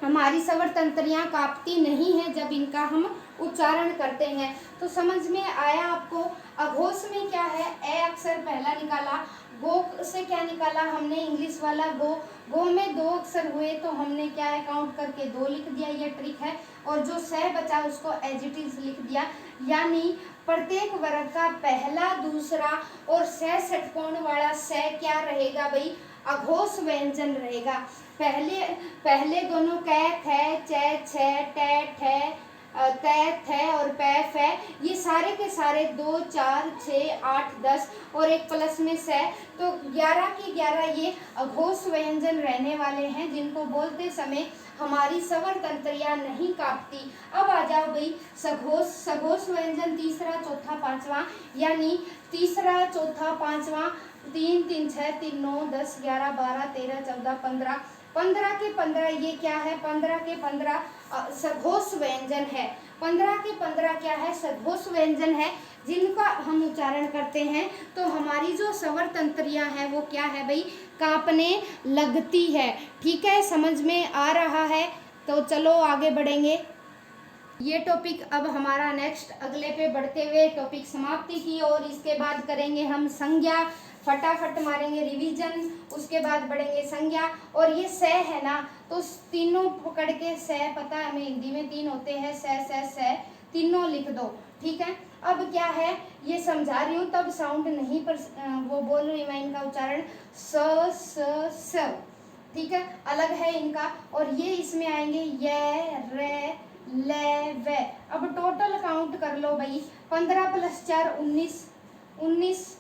हमारी स्वर तंत्रियां कांपती नहीं है जब इनका हम उच्चारण करते हैं। तो समझ में आया आपको। अघोष में क्या है, ए अक्षर पहला निकाला, गो से क्या निकाला हमने, इंग्लिश वाला गो। गो में दो अक्षर हुए तो हमने क्या है, काउंट करके 2 लिख दिया, ये ट्रिक है। और जो सह बचा उसको एज इट इज लिख दिया, यानी प्रत्येक वर्ग का पहला दूसरा और सह षटकोण वाला सह क्या रहेगा भाई, अघोष व्यंजन रहेगा। पहले दोनों कै खे चे छे टे ठे तै थे और पै फै, ये सारे के सारे 2 4 6 8 10 और एक प्लस में से, तो 11 के 11 ये अघोष व्यंजन रहने वाले हैं, जिनको बोलते समय हमारी स्वर तंत्रियां नहीं कांपती। अब आ जाओ भाई सघोष व्यंजन तीसरा चौथा पांचवा, यानी तीसरा चौथा पांचवा, 3 3 6 3 9 10 11 12 13 14 15, 15 के 15 ये क्या है, 15 के 15 सघोष व्यंजन है। 15 के 15 क्या है, सघोष व्यंजन है, जिनका हम उच्चारण करते हैं तो हमारी जो स्वर तंत्रियां हैं वो क्या है भाई, कांपने लगती है। ठीक है, समझ में आ रहा है। तो चलो आगे बढ़ेंगे। ये टॉपिक अब हमारा नेक्स्ट अगले पे बढ़ते हुए टॉपिक समाप्ति की, और इसके बाद करेंगे हम संज्ञा, फटाफट मारेंगे रिवीजन, उसके बाद बढ़ेंगे संज्ञा। और ये स है ना, तो तीनों पकड़ के स, पता है हमें हिंदी में 3 होते हैं, स तीनों लिख दो। ठीक है, अब क्या है, ये समझा रही हूँ तब साउंड नहीं पर वो बोल रही मैं इनका उच्चारण स। ठीक है, अलग है इनका। और ये इसमें आएंगे ये रे ले वे। अब टोटल काउंट कर लो भाई, 15 + 4 19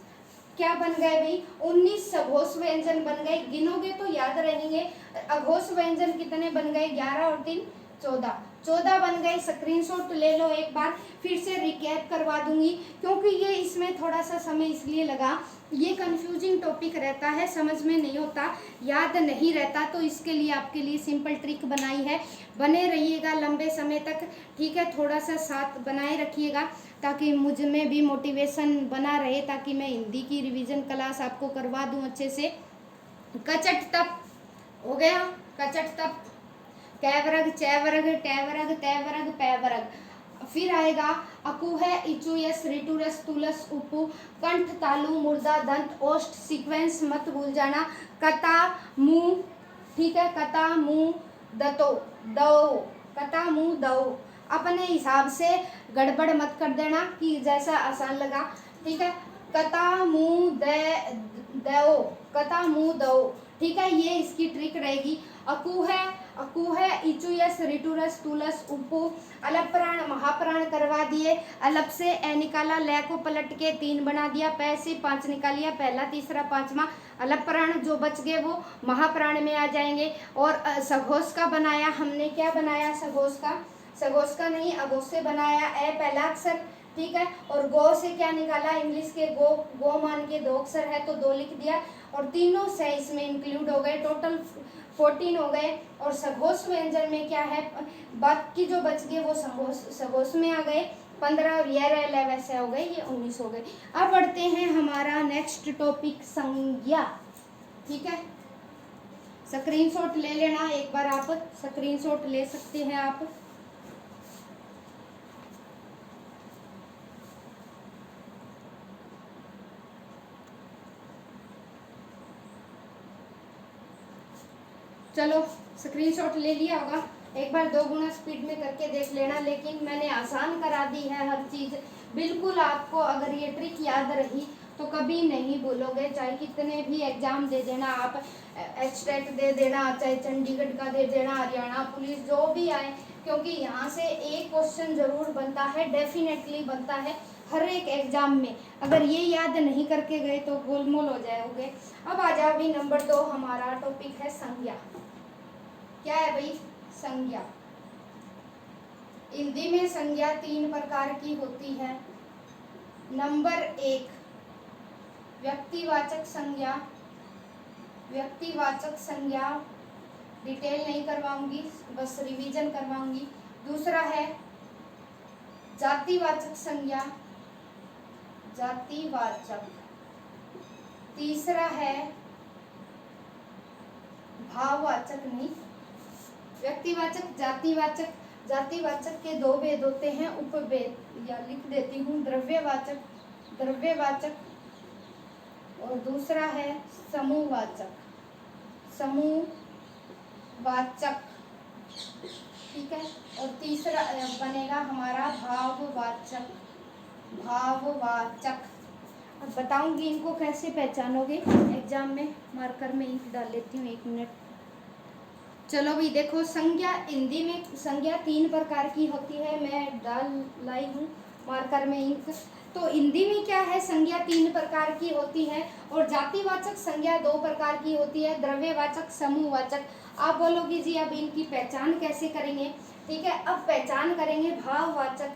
क्या बन गए भाई, 19 सघोष व्यंजन बन गए। गिनोगे तो याद रहेंगे। अघोष व्यंजन कितने बन गए, 11 और 3 14 बन गए। स्क्रीनशॉट ले लो एक बार, फिर से रिकैप करवा दूंगी, क्योंकि ये इसमें थोड़ा सा समय इसलिए लगा, ये कंफ्यूजिंग टॉपिक रहता है, समझ में नहीं होता, याद नहीं रहता, तो इसके लिए आपके लिए सिंपल ट्रिक बनाई है। बने रहिएगा लंबे समय तक। ठीक है, थोड़ा सा साथ बनाए रखिएगा ताकि मुझ में भी मोटिवेशन बना रहे, ताकि मैं हिंदी की रिवीजन क्लास आपको करवा दूं अच्छे से। कचट तप हो गया, कचट तप, कैवरग चैवरग टैवरग तैवरग पैवरग। फिर आएगा अकु है, इचु यस रिटु रस तुलस उपु, कंठ तालु मुर्दा दंत ओष्ठ सीक्वेंस मत भूल जाना, कता मुंह। ठीक है, कता मुंह दतो दो, कता मुंह दो, अपने हिसाब से गड़बड़ मत कर देना कि जैसा आसान लगा। ठीक है, कता मुंह दो, कता मुंह दो। ठीक है, ये इसकी ट्रिक रहेगी। अकु है, इचु यस रिटु रस तुलस उपु, अलप प्राण महाप्राण करवा दिए, अलप से ए निकाला, ले को पलट के 3 बना दिया, पै से 5 निकालिया, पहला तीसरा पांचवा, अलप प्राण जो बच गए वो महाप्राण में आ जाएंगे। और सघोष का बनाया हमने, क्या बनाया सघोष का नहीं, अघोष से बनाया, ए पहला अक्षर। ठीक है, और गो से क्या निकाला, इंग्लिश के गो मान के 2 अक्षर है तो 2 लिख दिया, और तीनों से इसमें इंक्लूड हो गए, टोटल 14 हो गए। और सघोष व्यंजन में क्या है, बाकी जो बच गए वो सघोष में आ गए, 15 और ये रह वैसे हो गए, ये 19 हो गए। अब बढ़ते हैं हमारा नेक्स्ट टॉपिक संज्ञा। ठीक है, स्क्रीनशॉट ले लेना एक बार, आप स्क्रीनशॉट ले सकते हैं आप। चलो स्क्रीनशॉट ले लिया होगा, एक बार 2 गुना स्पीड में करके देख लेना। लेकिन मैंने आसान करा दी है हर चीज़, बिल्कुल आपको अगर ये ट्रिक याद रही तो कभी नहीं भूलोगे। चाहे कितने भी एग्जाम दे देना आप, एचटेट दे देना, चाहे चंडीगढ़ का दे देना, हरियाणा पुलिस, जो भी आए, क्योंकि यहाँ से एक क्वेश्चन जरूर बनता है, डेफिनेटली बनता है हर एक एग्जाम में। अगर ये याद नहीं करके गए तो गोलमोल हो जाओगे। अब आ जाओ भी नंबर 2, हमारा टॉपिक है संज्ञा। क्या है भाई? संज्ञा। हिंदी में संज्ञा 3 प्रकार की होती है। नंबर 1 व्यक्तिवाचक संज्ञा। व्यक्तिवाचक संज्ञा डिटेल नहीं करवाऊंगी, बस रिवीजन करवाऊंगी। दूसरा है जातिवाचक संज्ञा, जातिवाचक। तीसरा है भाववाचक, नहीं व्यक्तिवाचक, जातिवाचक। जातिवाचक के 2 भेद होते हैं, उपभेद, या लिख देती हूँ, द्रव्यवाचक, द्रव्यवाचक, और दूसरा है समूहवाचक, समूहवाचक, ठीक है। और तीसरा बनेगा हमारा भाववाचक, भाववाचक। अब बताऊंगी इनको कैसे पहचानोगे एग्जाम में, मार्कर में इंक डाल लेती हूँ, 1 मिनट। चलो भी देखो, संज्ञा हिंदी में संज्ञा 3 प्रकार की होती है, मैं डाल लाई हूँ मार्कर में इंक। तो हिंदी में क्या है, संज्ञा 3 प्रकार की होती है, और जातिवाचक संज्ञा 2 प्रकार की होती है, द्रव्यवाचक, समूहवाचक। आप बोलोगे जी अब इनकी पहचान कैसे करेंगे? ठीक है, अब पहचान करेंगे भाववाचक।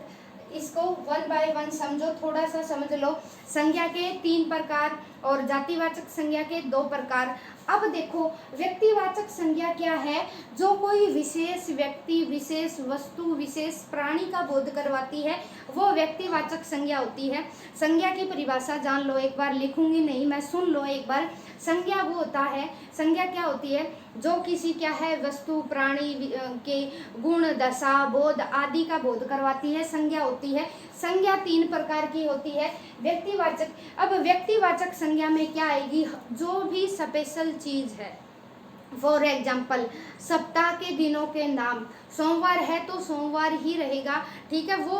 इसको 1 बाय 1 समझो, थोड़ा सा समझ लो। संज्ञा के 3 प्रकार और जातिवाचक संज्ञा के 2 प्रकार। अब देखो व्यक्तिवाचक संज्ञा क्या है? जो कोई विशेष व्यक्ति, विशेष वस्तु, विशेष प्राणी का बोध करवाती है, वो व्यक्तिवाचक संज्ञा होती है। संज्ञा की परिभाषा जान लो एक बार, लिखूंगी नहीं मैं, सुन लो एक बार। संज्ञा वो होता है, संज्ञा क्या होती है? जो किसी क्या है वस्तु, प्राणी के गुण, दशा, बोध आदि का बोध करवाती है, संज्ञा होती है। संज्ञा 3 प्रकार की होती है। व्यक्तिवाचक, अब व्यक्तिवाचक संज्ञा में क्या आएगी? जो भी स्पेशल चीज है, फॉर एग्जाम्पल सप्ताह के दिनों के नाम, सोमवार है तो सोमवार ही रहेगा, ठीक है, वो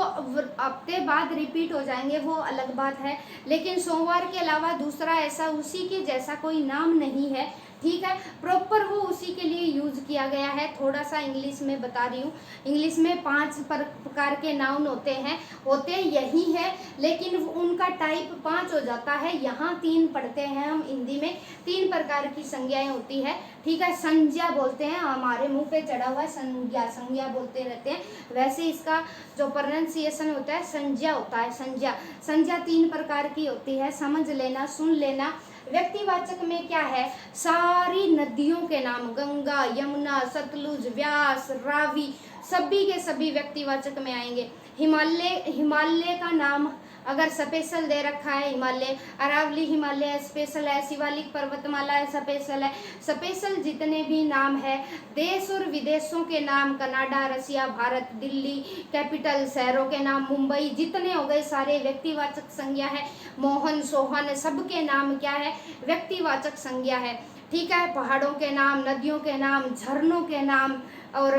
हफ्ते बाद रिपीट हो जाएंगे, वो अलग बात है। लेकिन सोमवार के अलावा दूसरा ऐसा उसी के जैसा कोई नाम नहीं है, ठीक है, प्रॉपर वो उसी के लिए यूज किया गया है। थोड़ा सा इंग्लिश में बता रही हूँ, इंग्लिश में 5 प्रकार के नाउन होते यही है, लेकिन उनका टाइप 5 हो जाता है। यहाँ 3 पढ़ते हैं हम हिंदी में, 3 प्रकार की संज्ञाएं होती है, ठीक है। संज्ञा बोलते हैं, हमारे मुंह पे चढ़ा हुआ है संज्ञा, संज्ञा बोलते रहते हैं, वैसे इसका जो प्रोनाउंसिएशन होता है संज्ञा होता है, संज्ञा। संज्ञा 3 प्रकार की होती है, समझ लेना, सुन लेना। व्यक्तिवाचक में क्या है? सारी नदियों के नाम, गंगा, यमुना, सतलुज, व्यास, रावी, सभी के सभी व्यक्तिवाचक में आएंगे। हिमालय का नाम अगर स्पेशल दे रखा है, हिमालय, अरावली हिमालय स्पेशल है, शिवालिक पर्वतमाला स्पेशल है, स्पेशल जितने भी नाम है। देश और विदेशों के नाम, कनाडा, रसिया, भारत, दिल्ली, कैपिटल शहरों के नाम, मुंबई, जितने हो गए सारे व्यक्तिवाचक संज्ञा है। मोहन, सोहन, सबके नाम क्या है? व्यक्तिवाचक संज्ञा है, ठीक है। पहाड़ों के नाम, नदियों के नाम, झरनों के नाम, और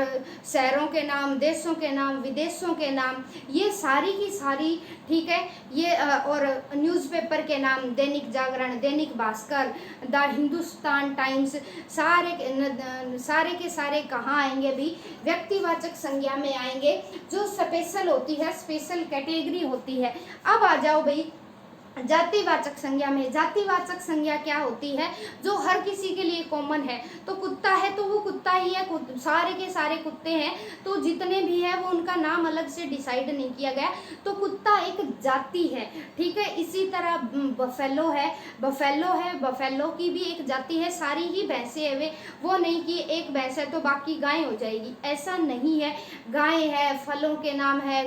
शहरों के नाम, देशों के नाम, विदेशों के नाम, ये सारी की सारी, ठीक है। ये और न्यूज़पेपर के नाम, दैनिक जागरण, दैनिक भास्कर, द हिंदुस्तान टाइम्स, सारे के सारे कहाँ आएंगे भी? व्यक्तिवाचक संज्ञा में आएंगे, जो स्पेशल होती है, स्पेशल कैटेगरी होती है। अब आ जाओ भाई जातिवाचक संज्ञा में। जातिवाचक संज्ञा क्या होती है? जो हर किसी के लिए कॉमन है। तो कुत्ता है तो वो कुत्ता ही है, सारे के सारे कुत्ते हैं, तो जितने भी है वो उनका नाम अलग से डिसाइड नहीं किया गया, तो कुत्ता एक जाति है, ठीक है। इसी तरह बफेलो है, बफेलो की भी एक जाति है, सारी ही भैंसे है वे, वो नहीं कि एक भैंस है तो बाकी गाय हो जाएगी, ऐसा नहीं है। गाय है, फलों के नाम है,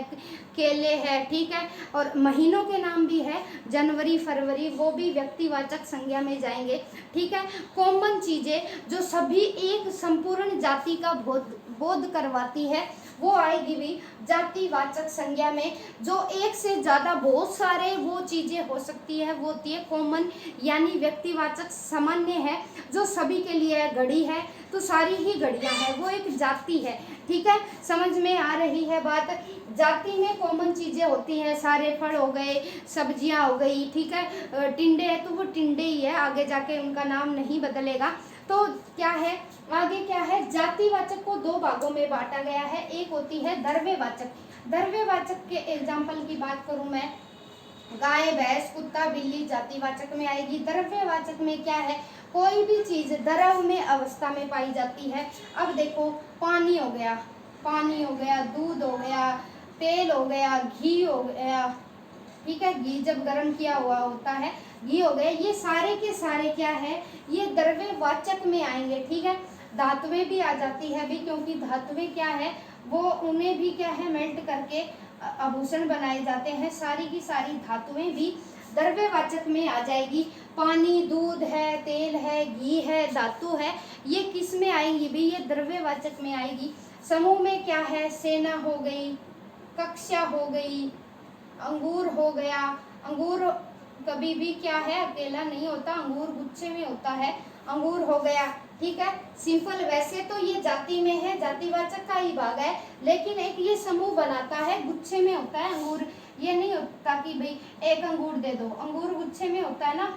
केले है, ठीक है, और महीनों के नाम भी है, जनवरी, फरवरी, वो भी व्यक्तिवाचक संज्ञा में जाएंगे, ठीक है। कॉमन चीजें जो सभी एक संपूर्ण जाति का बोध करवाती है, वो आएगी भी जातिवाचक संज्ञा में। जो एक से ज़्यादा बहुत सारे वो चीज़ें हो सकती है, वो होती है कॉमन, यानी व्यक्तिवाचक सामान्य है, जो सभी के लिए घड़ी है, तो सारी ही घड़ियाँ हैं, वो एक जाति है। ठीक है, समझ में आ रही है बात। जाति में कॉमन चीज़ें होती हैं, सारे फल हो गए, सब्जियां हो गई। ठीक है, टिंडे है तो वो टिंडे ही है, आगे जाके उनका नाम नहीं बदलेगा। तो क्या है आगे, क्या है, जातिवाचक को दो भागों में बांटा गया है। एक होती है द्रव्यवाचक। द्रव्यवाचक के एग्जाम्पल की बात करूं मैं, गाय, भैंस, कुत्ता, बिल्ली जातिवाचक में आएगी। द्रव्यवाचक में क्या है, कोई भी चीज द्रव में अवस्था में पाई जाती है। अब देखो, पानी हो गया, पानी हो गया, दूध हो गया, तेल हो गया, घी हो गया। ठीक है, घी जब गर्म किया हुआ होता है, घी हो गए, ये सारे के सारे क्या है, ये द्रव्यवाचक में आएंगे। ठीक है, धातुएं भी आ जाती है भी, क्योंकि धातुएं क्या है, वो उन्हें भी क्या है मेल्ट करके आभूषण बनाए जाते हैं। सारी की सारी धातुएं भी द्रव्यवाचक में आ जाएगी। पानी, दूध है, तेल है, घी है, धातु है, ये किस में आएंगी भी, ये द्रव्यवाचक में आएगी। समूह में क्या है, सेना हो गई, कक्षा हो गई, अंगूर हो गया। अंगूर कभी भी क्या है, अकेला नहीं होता, अंगूर गुच्छे में होता है, अंगूर हो गया। ठीक है, सिंपल। वैसे तो ये जाति में है, जातिवाचक का ही भाग है, लेकिन एक ये समूह बनाता है, गुच्छे में होता है अंगूर। ये नहीं होता कि भाई एक अंगूर दे दो, अंगूर गुच्छे में होता है ना,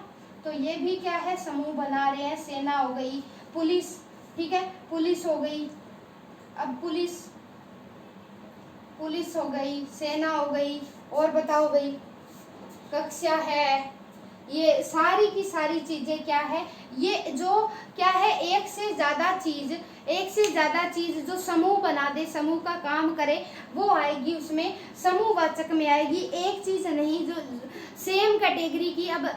तो ये भी क्या है, समूह बना रहे हैं। सेना हो गई, पुलिस, ठीक है, पुलिस हो गई। अब पुलिस, पुलिस हो गई, सेना हो गई, और बताओ भाई, कक्षा है, ये सारी की सारी चीजें क्या है, ये जो क्या है, एक से ज्यादा चीज, एक से ज्यादा चीज जो समूह बना दे, समूह का काम करे, वो आएगी उसमें समूहवाचक में आएगी। एक चीज नहीं, जो सेम कैटेगरी की अब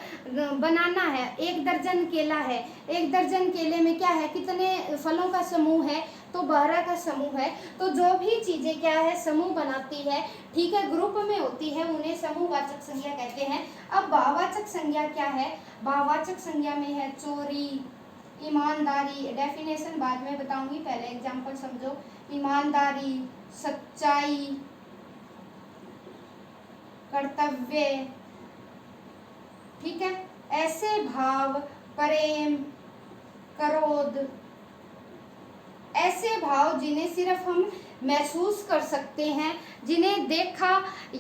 बनाना है। 1 दर्जन केला है, 1 दर्जन केले में क्या है, कितने फलों का समूह है, तो 12 का समूह है। तो जो भी चीजें क्या है, समूह बनाती है, ठीक है, ग्रुप में होती है, उन्हें समूहवाचक संज्ञा कहते हैं। अब भाववाचक संज्ञा क्या है, भाववाचक संज्ञा में है चोरी, ईमानदारी। डेफिनेशन बाद में बताऊंगी, पहले एग्जांपल समझो। ईमानदारी, सच्चाई, कर्तव्य, ठीक है, ऐसे भाव, प्रेम, क्रोध, ऐसे भाव जिन्हें सिर्फ हम महसूस कर सकते हैं, जिन्हें देखा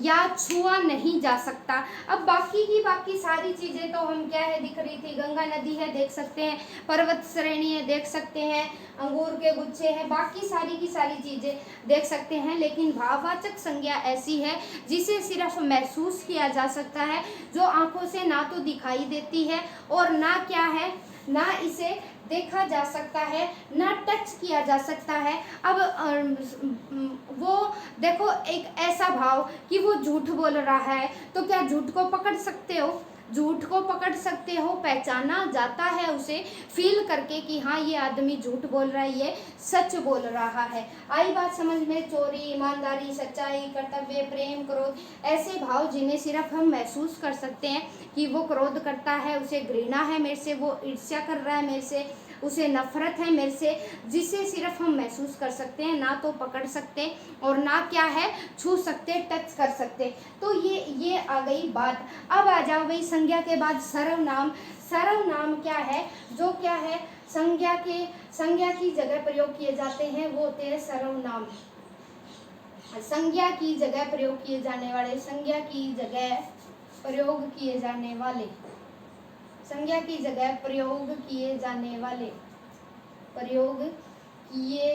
या छुआ नहीं जा सकता। अब बाकी की बाकी सारी चीजें तो हम क्या है, दिख रही थी, गंगा नदी है देख सकते हैं, पर्वत श्रेणी है देख सकते हैं, अंगूर के गुच्छे हैं, बाकी सारी की सारी चीजें देख सकते हैं। लेकिन भाववाचक संज्ञा ऐसी है जिसे सिर्फ महसूस किया जा सकता है, जो आंखों से ना तो दिखाई देती है और ना क्या है, ना इसे देखा जा सकता है, ना टच किया जा सकता है। अब वो देखो, एक ऐसा भाव कि वो झूठ बोल रहा है, तो क्या झूठ को पकड़ सकते हो, झूठ को पकड़ सकते हो, पहचाना जाता है उसे फील करके कि हाँ ये आदमी झूठ बोल रहा है, ये सच बोल रहा है। आई बात समझ में, चोरी, ईमानदारी, सच्चाई, कर्तव्य, प्रेम, क्रोध, ऐसे भाव जिन्हें सिर्फ हम महसूस कर सकते हैं कि वो क्रोध करता है, उसे घृणा है मेरे से, वो ईर्ष्या कर रहा है मेरे से, उसे नफरत है मेरे से, जिसे सिर्फ हम महसूस कर सकते हैं, ना तो पकड़ सकते और ना क्या है, छू सकते, टच कर सकते। तो ये आ गई बात। अब आ जाओ भाई संज्ञा के बाद सर्वनाम। सर्वनाम क्या है, जो क्या है, संज्ञा की जगह प्रयोग किए जाते हैं, वो होते हैं सर्वनाम। संज्ञा की जगह प्रयोग किए जाने वाले, संज्ञा की जगह प्रयोग किए जाने वाले, संज्ञा की जगह प्रयोग किए जाने वाले, प्रयोग किए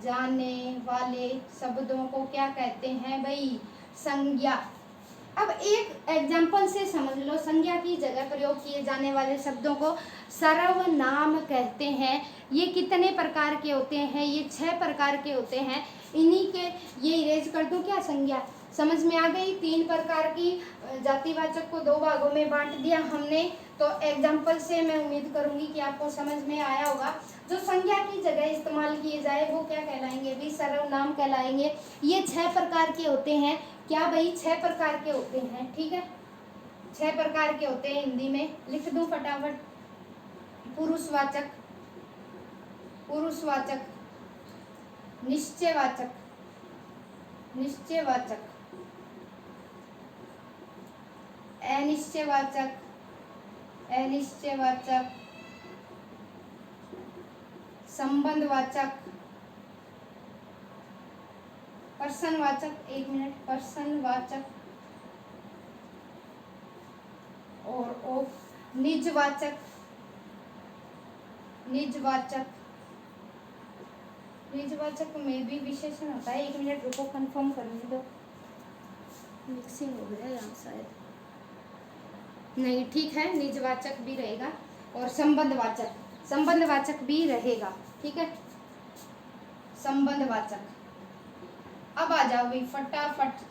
जाने वाले शब्दों को क्या कहते हैं भाई, संज्ञा। अब एक एग्जाम्पल से समझ लो, संज्ञा की जगह प्रयोग किए जाने वाले शब्दों को सर्वनाम कहते हैं। ये कितने प्रकार के होते हैं, ये 6 प्रकार के होते हैं। इन्हीं के, ये इरेज कर दूं क्या, संज्ञा समझ में आ गई। 3 प्रकार की जातिवाचक को 2 भागों में बांट दिया हमने। तो एग्जाम्पल से मैं उम्मीद करूंगी कि आपको समझ में आया होगा। जो संज्ञा की जगह इस्तेमाल किए जाए वो क्या कहलाएंगे भी, सर्वनाम कहलाएंगे। ये 6 प्रकार के होते हैं। क्या भाई, 6 प्रकार के होते हैं, ठीक है, 6 प्रकार के होते हैं। हिंदी में लिख दूं फटाफट। पुरुषवाचक, पुरुषवाचक, निश्चयवाचक, निश्चयवाचक, अनिश्चयवाचक, अनिश्चयवाचक, संबंधवाचक, पर्सनवाचक, एक मिनट, पर्सनवाचक और निजवाचक, निजवाचक, निजवाचक में भी विशेषण होता है। एक मिनट रुको, कंफर्म करने दो, मिक्सिंग हो गया यहाँ शायद, नहीं ठीक है, निजवाचक भी रहेगा और संबंधवाचक, संबंधवाचक भी रहेगा, ठीक है, संबंधवाचक। अब आ जाओ भाई फटाफट,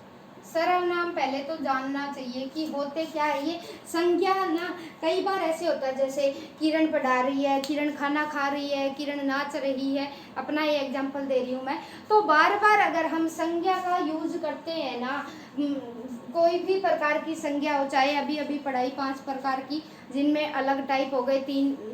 सर्वनाम पहले तो जानना चाहिए कि होते क्या है ये संज्ञा ना। कई बार ऐसे होता है जैसे किरण पढ़ा रही है, किरण खाना खा रही है, किरण नाच रही है, अपना ये एग्जांपल दे रही हूँ मैं। तो बार बार अगर हम संज्ञा का यूज करते हैं ना, कोई भी प्रकार की संज्ञा हो, चाहे अभी अभी पढ़ाई 5 प्रकार की, जिनमें अलग टाइप हो गए,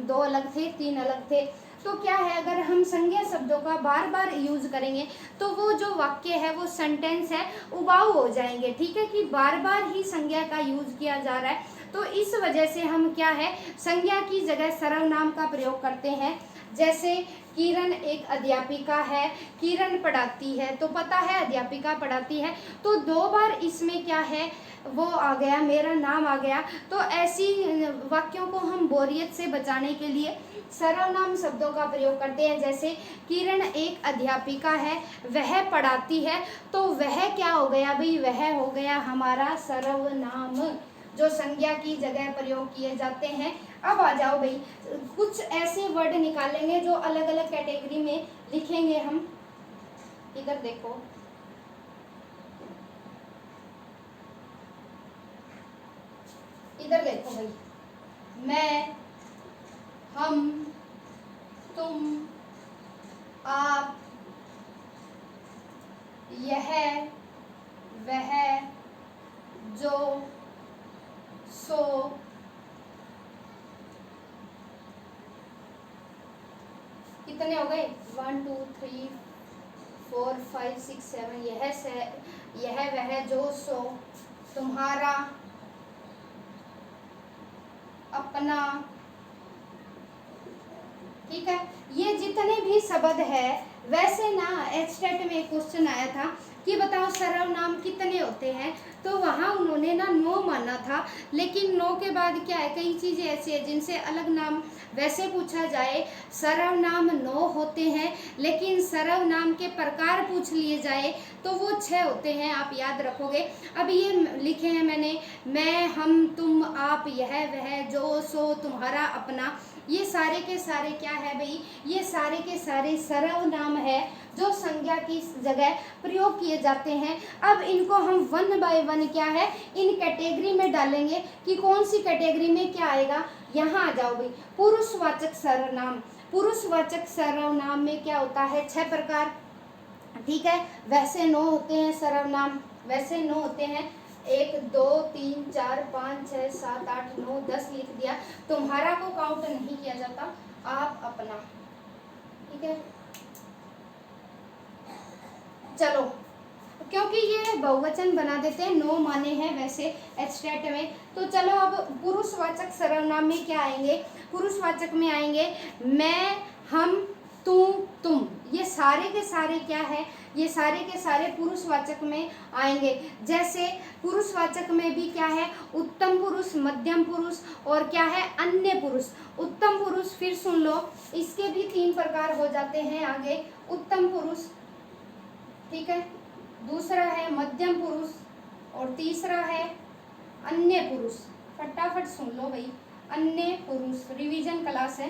2 अलग थे, 3 अलग थे। तो क्या है, अगर हम संज्ञा शब्दों का बार बार यूज करेंगे तो वो जो वाक्य है, वो सेंटेंस है, उबाऊ हो जाएंगे, ठीक है, कि बार बार ही संज्ञा का यूज किया जा रहा है। तो इस वजह से हम क्या है, संज्ञा की जगह सर्वनाम का प्रयोग करते हैं। जैसे किरण एक अध्यापिका है, किरण पढ़ाती है, तो पता है अध्यापिका पढ़ाती है, तो 2 बार इसमें क्या है, वो आ गया, मेरा नाम आ गया। तो ऐसी वाक्यों को हम बोरियत से बचाने के लिए सर्वनाम शब्दों का प्रयोग करते हैं। जैसे किरण एक अध्यापिका है, वह पढ़ाती है, तो वह क्या हो गया भाई, वह हो गया हमारा सर्वनाम, जो संज्ञा की जगह प्रयोग किए जाते हैं। अब आ जाओ भाई, कुछ ऐसे वर्ड निकालेंगे जो अलग अलग कैटेगरी में लिखेंगे हम। इधर देखो, इधर देखो भाई, मैं, हम, तुम, आप, यह, वह, जो, सो, कितने हो गए, 1 2 3 4 5 6 7, यह वह जो सो, तुम्हारा, अपना, ठीक है। ये जितने भी शब्द है, वैसे ना एचटेट में क्वेश्चन आया था कि बताओ सर्वनाम कितने होते हैं, तो वहाँ उन्होंने ना 9 माना था, लेकिन 9 के बाद क्या है, कई चीज़ें ऐसी है जिनसे अलग नाम वैसे पूछा जाए सर्वनाम 9 होते हैं, लेकिन सर्वनाम के प्रकार पूछ लिए जाए तो वो 6 होते हैं, आप याद रखोगे। अब ये लिखे हैं मैंने, मैं, हम, तुम, आप, यह वह जो सो, तुम्हारा, अपना, ये सारे के सारे क्या है भाई, ये सारे के सारे सर्वनाम है जो संज्ञा की जगह प्रयोग किए जाते हैं। अब इनको हम 1 बाय 1 क्या है, इन कैटेगरी में डालेंगे कि कौन सी कैटेगरी में क्या आएगा। यहाँ आ जाओ भाई, पुरुषवाचक सर्वनाम। पुरुषवाचक सर्वनाम में क्या होता है, 6 प्रकार, ठीक है। वैसे 9 होते हैं सर्वनाम, वैसे 9 होते हैं, 1 2 3 4 5 6 7 8 9 10 लिख दिया। तुम्हारा को काउंट नहीं किया जाता, आप, अपना, ठीक है। चलो, क्योंकि ये बहुवचन बना देते हैं, 9 माने हैं वैसे एचटेट में। तो चलो अब पुरुषवाचक सर्वनाम में क्या आएंगे, पुरुषवाचक में आएंगे मैं, हम, तू, तुम, ये सारे के सारे क्या है, ये सारे के सारे पुरुषवाचक में आएंगे। जैसे पुरुषवाचक में भी क्या है, उत्तम पुरुष, मध्यम पुरुष और क्या है, अन्य पुरुष। उत्तम पुरुष फिर सुन लो, इसके भी 3 प्रकार हो जाते हैं आगे। उत्तम पुरुष, ठीक है, दूसरा है मध्यम पुरुष और तीसरा है अन्य पुरुष। फटाफट सुन लो भाई, अन्य पुरुष, रिवीजन क्लास है।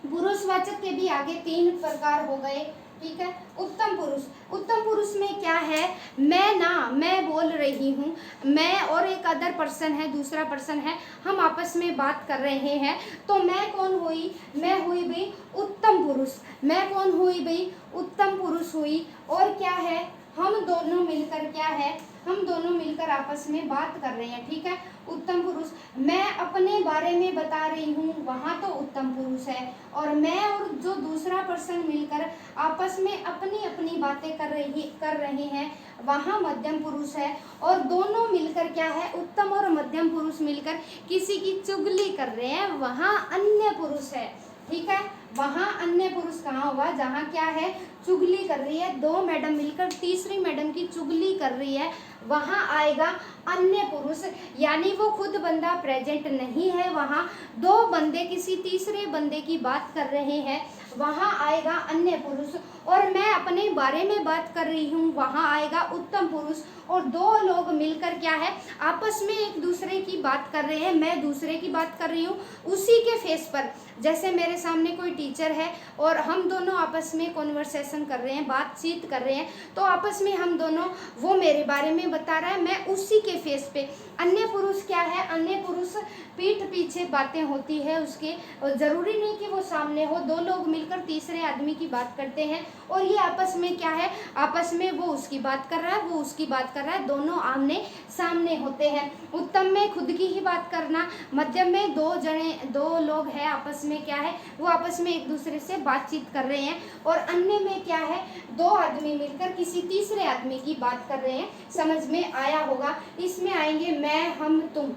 पुरुषवाचक के भी आगे 3 प्रकार हो गए, ठीक है। उत्तम पुरुष, उत्तम पुरुष में क्या है, मैं ना, मैं बोल रही हूँ, मैं और एक अदर पर्सन है, दूसरा पर्सन है, हम आपस में बात कर रहे हैं, तो मैं कौन हुई, मैं हुई भाई उत्तम पुरुष। मैं कौन हुई भाई, उत्तम पुरुष हुई। और क्या है, हम दोनों मिलकर क्या है, हम दोनों मिलकर आपस में बात कर रहे हैं, ठीक है। उत्तम पुरुष, मैं अपने बारे में बता रही हूँ, वहाँ तो उत्तम पुरुष है, और मैं और जो दूसरा पर्सन मिलकर आपस में अपनी अपनी बातें कर रहे हैं, वहाँ मध्यम पुरुष है। और दोनों मिलकर क्या है, उत्तम और मध्यम पुरुष मिलकर किसी की चुगली कर रहे हैं, वहाँ अन्य पुरुष है, ठीक है। वहाँ अन्य पुरुष कहाँ हुआ, जहाँ क्या है, चुगली कर रही है, दो मैडम मिलकर तीसरी मैडम की चुगली कर रही है, वहाँ आएगा अन्य पुरुष। यानी वो खुद बंदा प्रेजेंट नहीं है, वहाँ दो बंदे किसी तीसरे बंदे की बात कर रहे हैं, वहाँ आएगा अन्य पुरुष। और मैं अपने बारे में बात कर रही हूँ, वहाँ आएगा उत्तम पुरुष। और दो लोग मिलकर क्या है, आपस में एक दूसरे की बात कर रहे हैं, मैं दूसरे की बात कर रही हूँ, उसी के फेस पर। जैसे मेरे सामने कोई टीचर है और हम दोनों आपस में कॉन्वर्सेशन कर रहे हैं, बातचीत कर रहे हैं, तो आपस में हम दोनों, वो मेरे बारे में बता रहा है, मैं उसी के फेस पे। अन्य पुरुष क्या है, अन्य पुरुष पीठ पीछे बातें होती है उसके, और ज़रूरी नहीं कि वो सामने हो, दो लोग मिलकर तीसरे आदमी की बात करते हैं, और ये आपस में क्या है, आपस में वो उसकी बात कर रहा है, वो उसकी बात कर रहा है, दोनों आमने सामने होते हैं। उत्तम में खुद की ही बात करना, मध्यम में दो लोग हैं आपस में क्या है, वो आपस में एक दूसरे से बातचीत कर रहे हैं, और अन्य में क्या है, दो आदमी मिलकर किसी तीसरे आदमी की बात कर रहे हैं। समझ में आया होगा। इसमें आएंगे मैं, हम, तुम,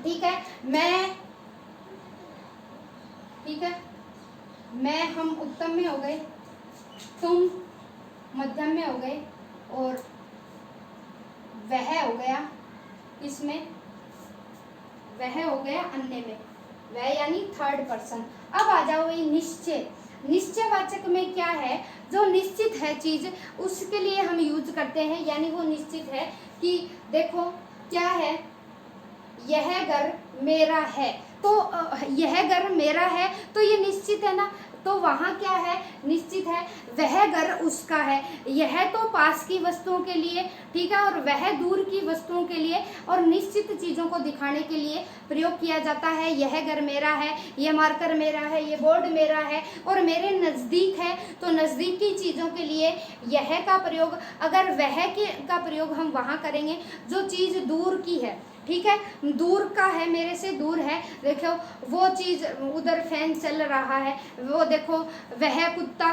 ठीक है। मैं, ठीक है, मैं, हम उत्तम में हो गए, तुम मध्यम में हो गए, और वह हो गया, इसमें वह हो गया अन्य में, वह यानी थर्ड पर्सन। अब आ जाओ ये निश्चय। निश्चयवाचक में क्या है, जो निश्चित है चीज, उसके लिए हम यूज करते हैं, यानी वो निश्चित है कि देखो क्या है, यह घर मेरा है, तो यह घर मेरा है, तो ये निश्चित है ना, तो वहाँ क्या है, निश्चित है। वह घर उसका है, यह तो पास की वस्तुओं के लिए, ठीक है, और वह दूर की वस्तुओं के लिए, और निश्चित चीज़ों को दिखाने के लिए प्रयोग किया जाता है। यह घर मेरा है, ये मार्कर मेरा है, ये बोर्ड मेरा है, और मेरे नज़दीक है, तो नज़दीकी चीज़ों के लिए यह का प्रयोग। अगर वह के का प्रयोग हम वहाँ करेंगे जो चीज़ दूर की है, ठीक है, दूर का है, मेरे से दूर है, देखो वो चीज़, उधर फैन चल रहा है, वो देखो वह कुत्ता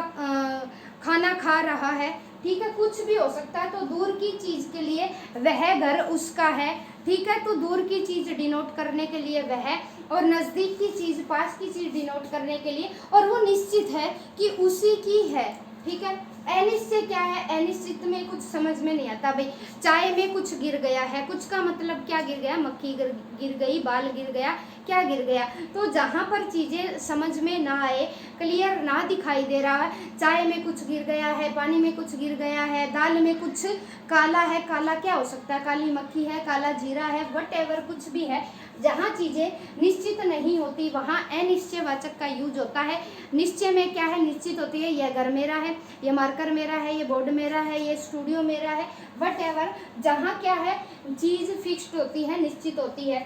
खाना खा रहा है, ठीक है, कुछ भी हो सकता है। तो दूर की चीज़ के लिए वह घर उसका है, ठीक है, तो दूर की चीज़ डिनोट करने के लिए वह, और नज़दीक की चीज़, पास की चीज़ डिनोट करने के लिए, और वो निश्चित है कि उसी की है, ठीक है। अनिश्चित क्या है, अनिश्चित में कुछ समझ में नहीं आता भाई, चाय में कुछ गिर गया है, कुछ का मतलब क्या गिर गया, मक्खी गिर गई, बाल गिर गया, क्या गिर गया। तो जहाँ पर चीज़ें समझ में ना आए, क्लियर ना दिखाई दे रहा है, चाय में कुछ गिर गया है, पानी में कुछ गिर गया है, दाल में कुछ काला है, काला क्या हो सकता है, काली मक्खी है, काला जीरा है, वट कुछ भी है, जहाँ चीज़ें निश्चित नहीं होती वहाँ अनिश्चयवाचक का यूज होता है। निश्चय में क्या है, निश्चित होती है, यह घर मेरा है, ये मार्कर मेरा है, ये बोर्ड मेरा है, ये स्टूडियो मेरा है, वट जहाँ क्या है, चीज़ फिक्स्ड होती है, निश्चित होती है।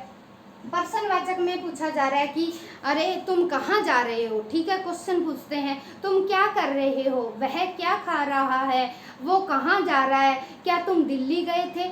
पर्सनवाचक में पूछा जा रहा है कि अरे तुम कहाँ जा रहे हो, ठीक है, क्वेश्चन पूछते हैं, तुम क्या कर रहे हो, वह क्या खा रहा है, वो कहाँ जा रहा है, क्या तुम दिल्ली गए थे।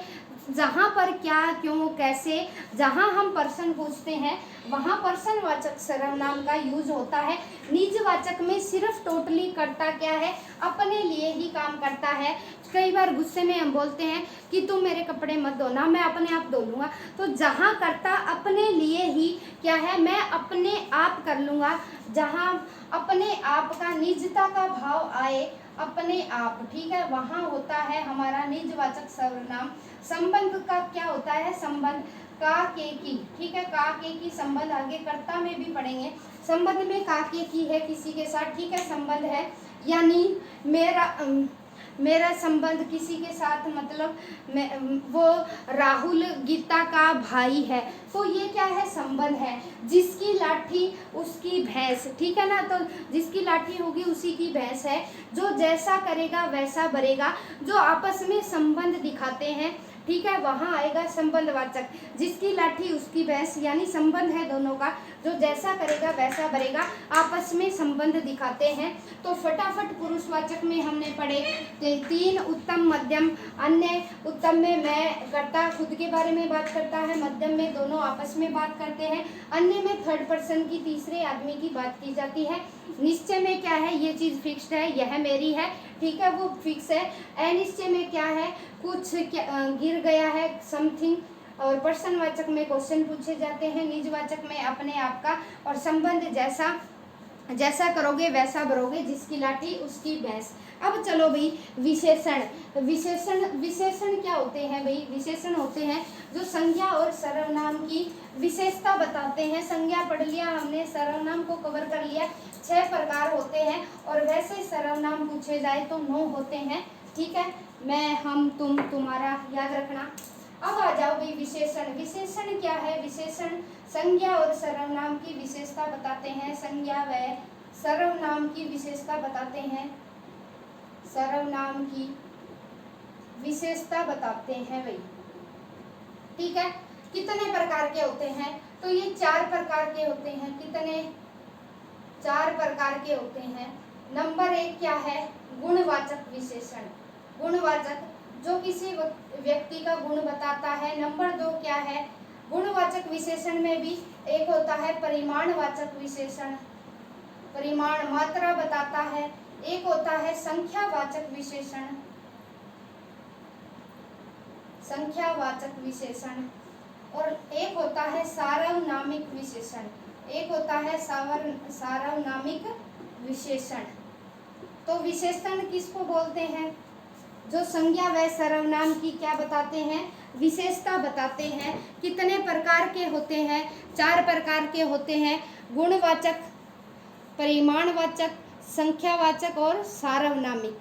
जहाँ पर क्या, क्यों, कैसे, जहाँ हम पर्सन पूछते हैं वहाँ पर्सनवाचक सर्वनाम का यूज होता है। निजवाचक में सिर्फ टोटली करता क्या है, अपने लिए ही काम करता है। कई बार गुस्से में हम बोलते हैं कि तुम मेरे कपड़े मत धोना, मैं अपने आप धो लूँगा, तो जहाँ करता अपने लिए ही क्या है, मैं अपने आप कर लूँगा। जहाँ अपने आप का निजता का भाव आए, अपने आप, ठीक है, वहाँ होता है हमारा निजवाचक सर्वनाम। संबंध का क्या होता है, संबंध का के की, ठीक है, का के की संबंध आगे कर्ता में भी पढ़ेंगे। संबंध में का के की है किसी के साथ, ठीक है, संबंध है, यानी मेरा संबंध किसी के साथ, मतलब वो राहुल गीता का भाई है, तो ये क्या है, संबंध है। जिसकी लाठी उसकी भैंस, ठीक है ना, तो जिसकी लाठी होगी उसी की भैंस है। जो जैसा करेगा वैसा बरेगा, जो आपस में संबंध दिखाते हैं, ठीक है, वहाँ आएगा संबंधवाचक, जिसकी लाठी उसकी भैंस, यानी संबंध है दोनों का, जो जैसा करेगा वैसा भरेगा, आपस में संबंध दिखाते हैं। तो फटाफट पुरुषवाचक में हमने पढ़े 3 उत्तम, मध्यम, अन्य। उत्तम में मैं कर्ता खुद के बारे में बात करता है, मध्यम में दोनों आपस में बात करते हैं, अन्य में थर्ड पर्सन की, तीसरे आदमी की बात की जाती है। निश्चय में क्या है, ये चीज़ फिक्स्ड है, यह मेरी है, ठीक है, वो फिक्स है। अनिश्चय में क्या है, कुछ गिर गया है, समथिंग। और प्रश्नवाचक में क्वेश्चन पूछे जाते हैं, निजवाचक में अपने आप का, और संबंध जैसा करोगे वैसा भरोगे, जिसकी लाठी उसकी भैंस। अब चलो भाई विशेषण। विशेषण क्या होते हैं भाई? विशेषण होते हैं जो संज्ञा और सर्वनाम की विशेषता बताते हैं। संज्ञा पढ़ लिया हमने, सर्वनाम को कवर कर लिया। 6 प्रकार होते हैं, और वैसे सर्वनाम पूछे जाए तो 9 होते हैं, ठीक है। मैं, हम, तुम, तुम्हारा, याद रखना। अब आ जाओ भाई विशेषण। विशेषण क्या है? विशेषण संज्ञा और सर्वनाम की विशेषता बताते हैं। संज्ञा व सर्वनाम की विशेषता बताते हैं। सर्वनाम की विशेषता बताते हैं भाई, ठीक है। कितने प्रकार के होते हैं? तो ये 4 प्रकार के होते हैं। कितने? 4 प्रकार के होते हैं। नंबर 1 क्या है? गुणवाचक विशेषण। गुणवाचक, जो किसी व्यक्ति का गुण बताता है। नंबर 2 क्या है? गुणवाचक विशेषण में भी एक होता है परिमाणवाचक विशेषण, परिमाण, मात्रा बताता है। एक होता है संख्यावाचक विशेषण, संख्यावाचक विशेषण, और एक होता है सार्वनामिक विशेषण। एक होता है सार्वनामिक विशेषण। तो विशेषण किसको बोलते हैं? जो संज्ञा व सर्वनाम की क्या बताते हैं? विशेषता बताते हैं। कितने प्रकार के होते हैं? 4 प्रकार के होते हैं। गुणवाचक, परिमाणवाचक, संख्यावाचक और सार्वनामिक।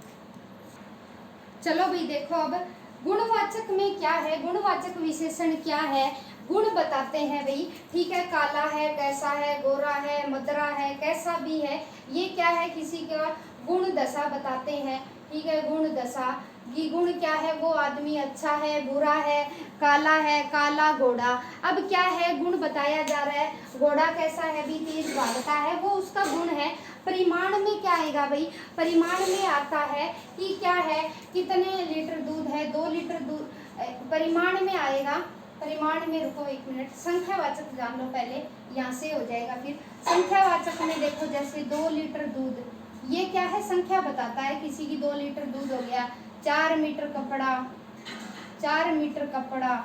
चलो भाई देखो, अब गुणवाचक में क्या है? गुणवाचक विशेषण क्या है? गुण बताते हैं भाई, ठीक है। काला है, कैसा है, गोरा है, मदरा है, कैसा भी है, ये क्या है? किसी का गुण दशा बताते हैं, ठीक है। गुण दशा की गुण क्या है? वो आदमी अच्छा है, बुरा है, काला है, काला घोड़ा। अब क्या है? गुण बताया जा रहा है। घोड़ा कैसा है? भी तेज भागता है, वो उसका गुण है। परिमाण में क्या आएगा भाई? परिमाण में आता है कि क्या है? कितने लीटर दूध है? 2 लीटर दूध परिमाण में आएगा। परिमाण में, रुको 1 मिनट, संख्यावाचक जान लो पहले, यहाँ से हो जाएगा फिर। संख्यावाचक में देखो, जैसे 2 लीटर दूध, ये क्या है? संख्या बताता है, किसी की 2 लीटर दूध हो गया। 4 मीटर कपड़ा, 4 मीटर कपड़ा,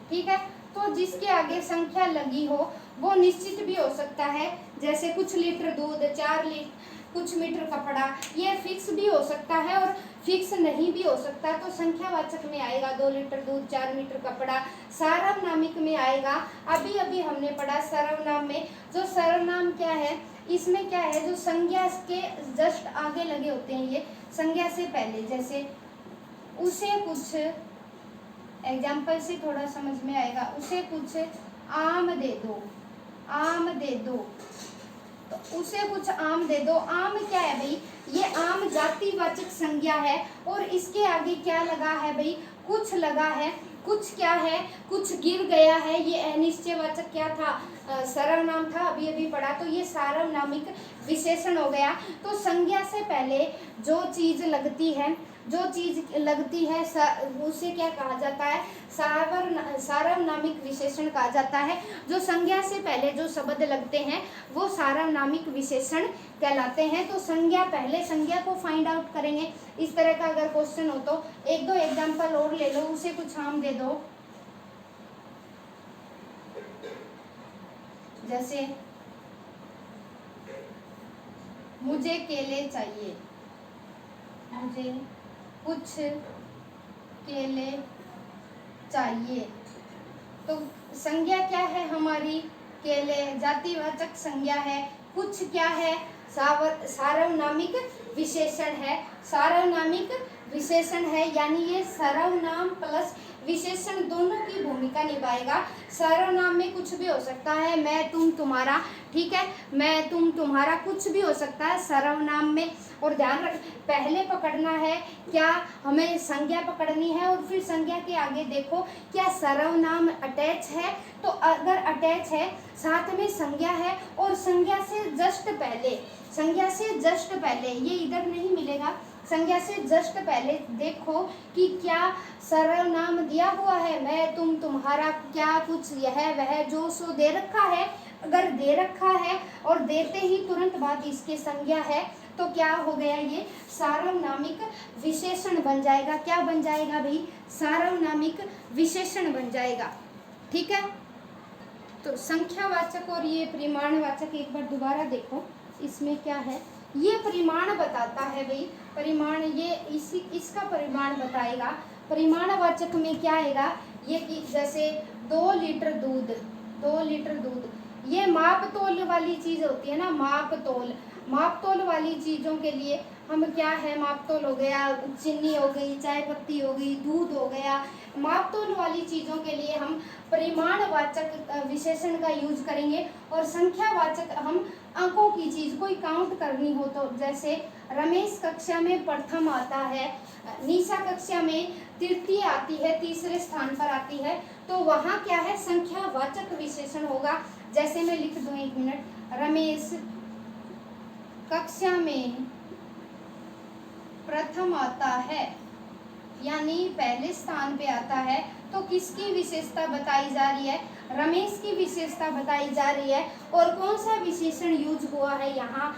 ठीक है। तो जिसके आगे संख्या लगी हो वो निश्चित भी हो सकता है, जैसे कुछ लीटर दूध, 4 लीटर, कुछ मीटर कपड़ा, ये फिक्स भी हो सकता है और फिक्स नहीं भी हो सकता। तो संख्यावाचक में आएगा 2 लीटर दूध, 4 मीटर कपड़ा। सार्वनामिक में आएगा, अभी अभी हमने पढ़ा सर्वनाम में। जो सर्वनाम क्या है? इसमें क्या है? जो संज्ञा के जस्ट आगे लगे होते हैं, ये संज्ञा से पहले, जैसे उसे कुछ, एग्जाम्पल से थोड़ा समझ में आएगा। उसे कुछ आम दे दो, आम दे दो, तो उसे कुछ आम दे दो। आम क्या है भाई? ये आम जातिवाचक संज्ञा है, और इसके आगे क्या लगा है भाई? कुछ लगा है। कुछ क्या है? कुछ गिर गया है। ये अनिश्चयवाचक क्या था? सर्वनाम था, अभी अभी पढ़ा। तो ये सार्वनामिक विशेषण हो गया। तो संज्ञा से पहले जो चीज लगती है, उसे क्या कहा जाता है? सार्वनामिक विशेषण कहा जाता है। जो संज्ञा से पहले जो शब्द लगते हैं वो सार्वनामिक विशेषण कहलाते हैं। तो संज्ञा, पहले संज्ञा को फाइंड आउट करेंगे। इस तरह का अगर क्वेश्चन हो तो 1-2 एग्जाम्पल और ले लो। उसे कुछ आम दे दो, जैसे मुझे केले चाहिए, मुझे कुछ केले चाहिए। तो संज्ञा क्या है हमारी? केले, जातिवाचक संज्ञा है। कुछ क्या है? सार्वनामिक विशेषण है। सार्वनामिक विशेषण है, यानी ये सर्वनाम प्लस विशेषण दोनों की भूमिका निभाएगा। सर्वनाम में कुछ भी हो सकता है, मैं तुम तुम्हारा, ठीक है, मैं तुम तुम्हारा कुछ भी हो सकता है सर्वनाम में। और ध्यान रख, पहले पकड़ना है क्या, हमें संज्ञा पकड़नी है और फिर संज्ञा के आगे देखो क्या सर्वनाम अटैच है। तो अगर अटैच है, साथ में संज्ञा है और संज्ञा से जस्ट पहले, संज्ञा से जस्ट पहले, ये इधर नहीं मिलेगा, संज्ञा से जस्ट पहले देखो कि क्या सर्वनाम दिया हुआ है, मैं तुम तुम्हारा, क्या कुछ यह वह जो सो दे रखा है। अगर दे रखा है और देते ही तुरंत बाद इसके संज्ञा है तो क्या हो गया, ये सार्वनामिक विशेषण बन जाएगा। क्या बन जाएगा भाई, सार्वनामिक विशेषण बन जाएगा, ठीक है। तो संख्यावाचक और ये परिमाणवाचक एक बार दोबारा देखो, इसमें क्या है, ये परिमाण बताता है भाई, परिमाण, ये इसका परिमाण बताएगा। परिमाणवाचक में क्या आएगा, ये कि जैसे 2 लीटर दूध, 2 लीटर दूध, ये माप तोल वाली चीज होती है ना, माप तोल, माप तोल वाली चीजों के लिए हम क्या है, माप तोल हो गया, चीनी हो गई, चाय पत्ती हो गई, दूध हो गया, माप तोल वाली चीजों के लिए हम परिमाणवाचक विशेषण का यूज करेंगे। और संख्यावाचक हम अंकों की चीज कोई काउंट करनी हो तो, जैसे रमेश कक्षा में प्रथम आता है, निशा कक्षा में तृतीय आती है, तीसरे स्थान पर आती है, तो वहाँ क्या है, संख्यावाचक विशेषण होगा। जैसे मैं लिख दूं, 1 मिनट, रमेश कक्षा में प्रथम आता है, यानी पहले स्थान पे आता है, तो किसकी विशेषता बताई जा रही है, रमेश की विशेषता बताई जा रही है। और कौन सा विशेषण यूज हुआ है यहाँ,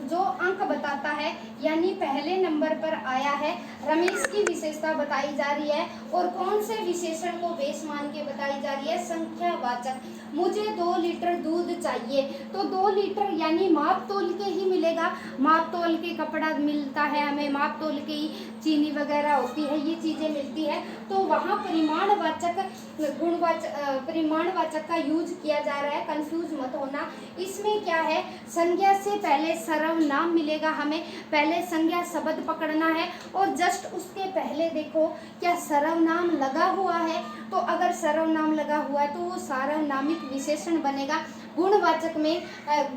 जो अंक बताता है, यानी पहले नंबर पर आया है, रमेश की विशेषता बताई जा रही है। और कौन से विशेषण को बेस मान के बताई जा रही है, संख्यावाचक। मुझे 2 लीटर दूध चाहिए, तो 2 लीटर यानी माप तोल के ही मिलेगा, माप तोल के कपड़ा मिलता है हमें, माप तोल के ही चीनी वगैरह होती है, ये चीजें मिलती है। तो वहाँ परिमाणवाचक, परिमाणवाचक का यूज किया जा रहा है, कंफ्यूज मत होना। इसमें क्या है, संज्ञा से पहले सर्वनाम मिलेगा, हमें पहले संज्ञा शब्द पकड़ना है और जस्ट उसके पहले देखो क्या सर्वनाम लगा हुआ है। तो अगर सर्वनाम लगा हुआ है तो वो सार्वनामिक विशेषण बनेगा। गुणवाचक में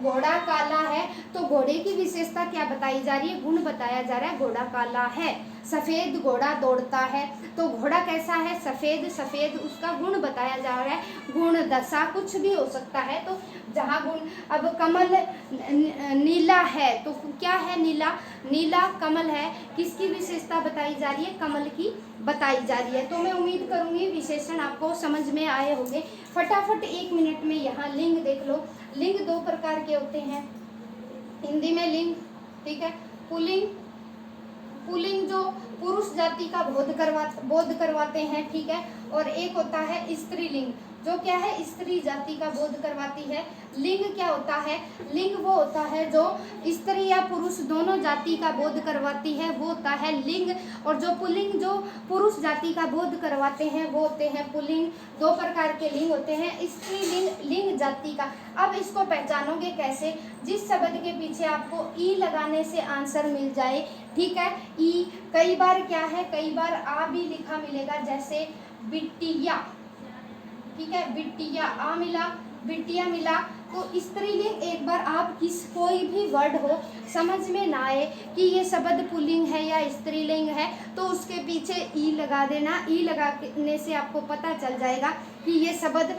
घोड़ा काला है, तो घोड़े की विशेषता क्या बताई जा रही है, गुण बताया जा रहा है, घोड़ा काला है। सफेद घोड़ा दौड़ता है, तो घोड़ा कैसा है, सफेद, सफेद उसका गुण बताया जा रहा है, गुण दशा कुछ भी हो सकता है। तो जहाँ गुण, अब कमल नीला है, तो क्या है, नीला, नीला कमल है, किसकी विशेषता बताई जा रही है, कमल की बताई जा रही है। तो मैं उम्मीद करूंगी विशेषण आपको समझ में आए होंगे। फटाफट 1 मिनट में यहाँ लिंग देख लो। लिंग 2 प्रकार के होते हैं हिंदी में, लिंग, ठीक है, पुल्लिंग, पुल्लिंग जो पुरुष जाति का बोध करवाते हैं, ठीक है, और एक होता है स्त्रीलिंग जो क्या है, स्त्री जाति का बोध करवाती है। लिंग क्या होता है, लिंग वो होता है जो स्त्री या पुरुष दोनों जाति का बोध करवाती है, वो होता है लिंग। और जो पुल्लिंग जो पुरुष जाति का बोध करवाते हैं वो होते हैं पुल्लिंग। 2 प्रकार के लिंग होते हैं, स्त्रीलिंग, लिंग जाति का। अब इसको पहचानोगे कैसे, जिस शब्द के पीछे आपको ई लगाने से आंसर मिल जाए, ठीक है, ई, कई बार क्या है, कई बार आ भी लिखा मिलेगा, जैसे बिटिया, ठीक है, बिटिया, आ मिला, बिटिया मिला। तो स्त्रीलिंग एक बार आप किस कोई भी वर्ड हो समझ में ना आए कि ये शब्द पुल्लिंग है या स्त्रीलिंग है, तो उसके पीछे ई लगा देना। ई लगाने से आपको पता चल जाएगा कि ये शब्द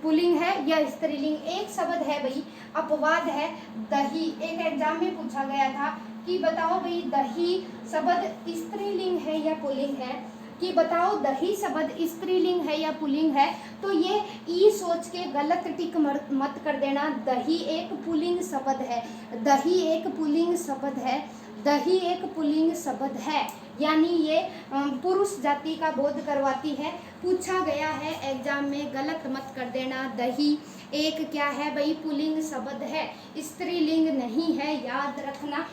पुल्लिंग है या स्त्रीलिंग। एक शब्द है भाई, अपवाद है, दही। एक एग्जाम में पूछा गया था कि बताओ भाई दही शब्द स्त्रीलिंग है या पुल्लिंग है, कि बताओ दही शब्द स्त्रीलिंग है या पुल्लिंग है। तो ये ई सोच के गलत टिक मत कर देना। दही एक पुल्लिंग शब्द है, दही एक पुल्लिंग शब्द है, दही एक पुल्लिंग शब्द है, यानी ये पुरुष जाति का बोध करवाती है। पूछा गया है एग्जाम में, गलत मत कर देना। दही एक क्या है भाई, पुल्लिंग शब्द है, स्त्रीलिंग नहीं है, याद रखना।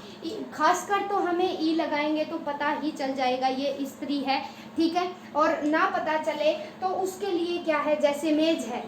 खासकर तो हमें ई लगाएंगे तो पता ही चल जाएगा ये स्त्री है, ठीक है। और ना पता चले तो उसके लिए क्या है, जैसे मेज है,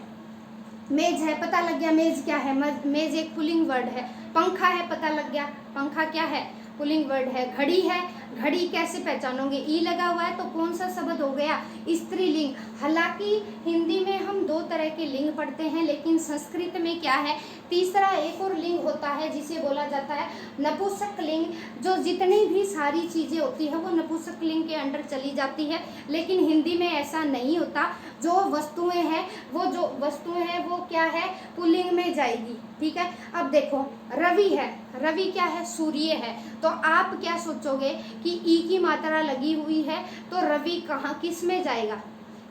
मेज है, पता लग गया मेज क्या है, मेज एक पुल्लिंग वर्ड है। पंखा है, पता लग गया पंखा क्या है, पुल्लिंग वर्ड है। घड़ी है, घड़ी कैसे पहचानोगे, ई लगा हुआ है तो कौन सा शब्द हो गया, स्त्रीलिंग। हालांकि हिंदी में हम दो तरह के लिंग पढ़ते हैं, लेकिन संस्कृत में क्या है, तीसरा एक और लिंग होता है जिसे बोला जाता है नपुंसक लिंग। जो जितनी भी सारी चीज़ें होती है वो नपुंसक लिंग के अंडर चली जाती है, लेकिन हिंदी में ऐसा नहीं होता। जो वस्तुएं हैं वो क्या है, पुल्लिंग में जाएगी। ठीक है, अब देखो रवि है, रवि क्या है, सूर्य है। तो आप क्या सोचोगे कि ई की मात्रा लगी हुई है तो रवि कहाँ किस में जाएगा,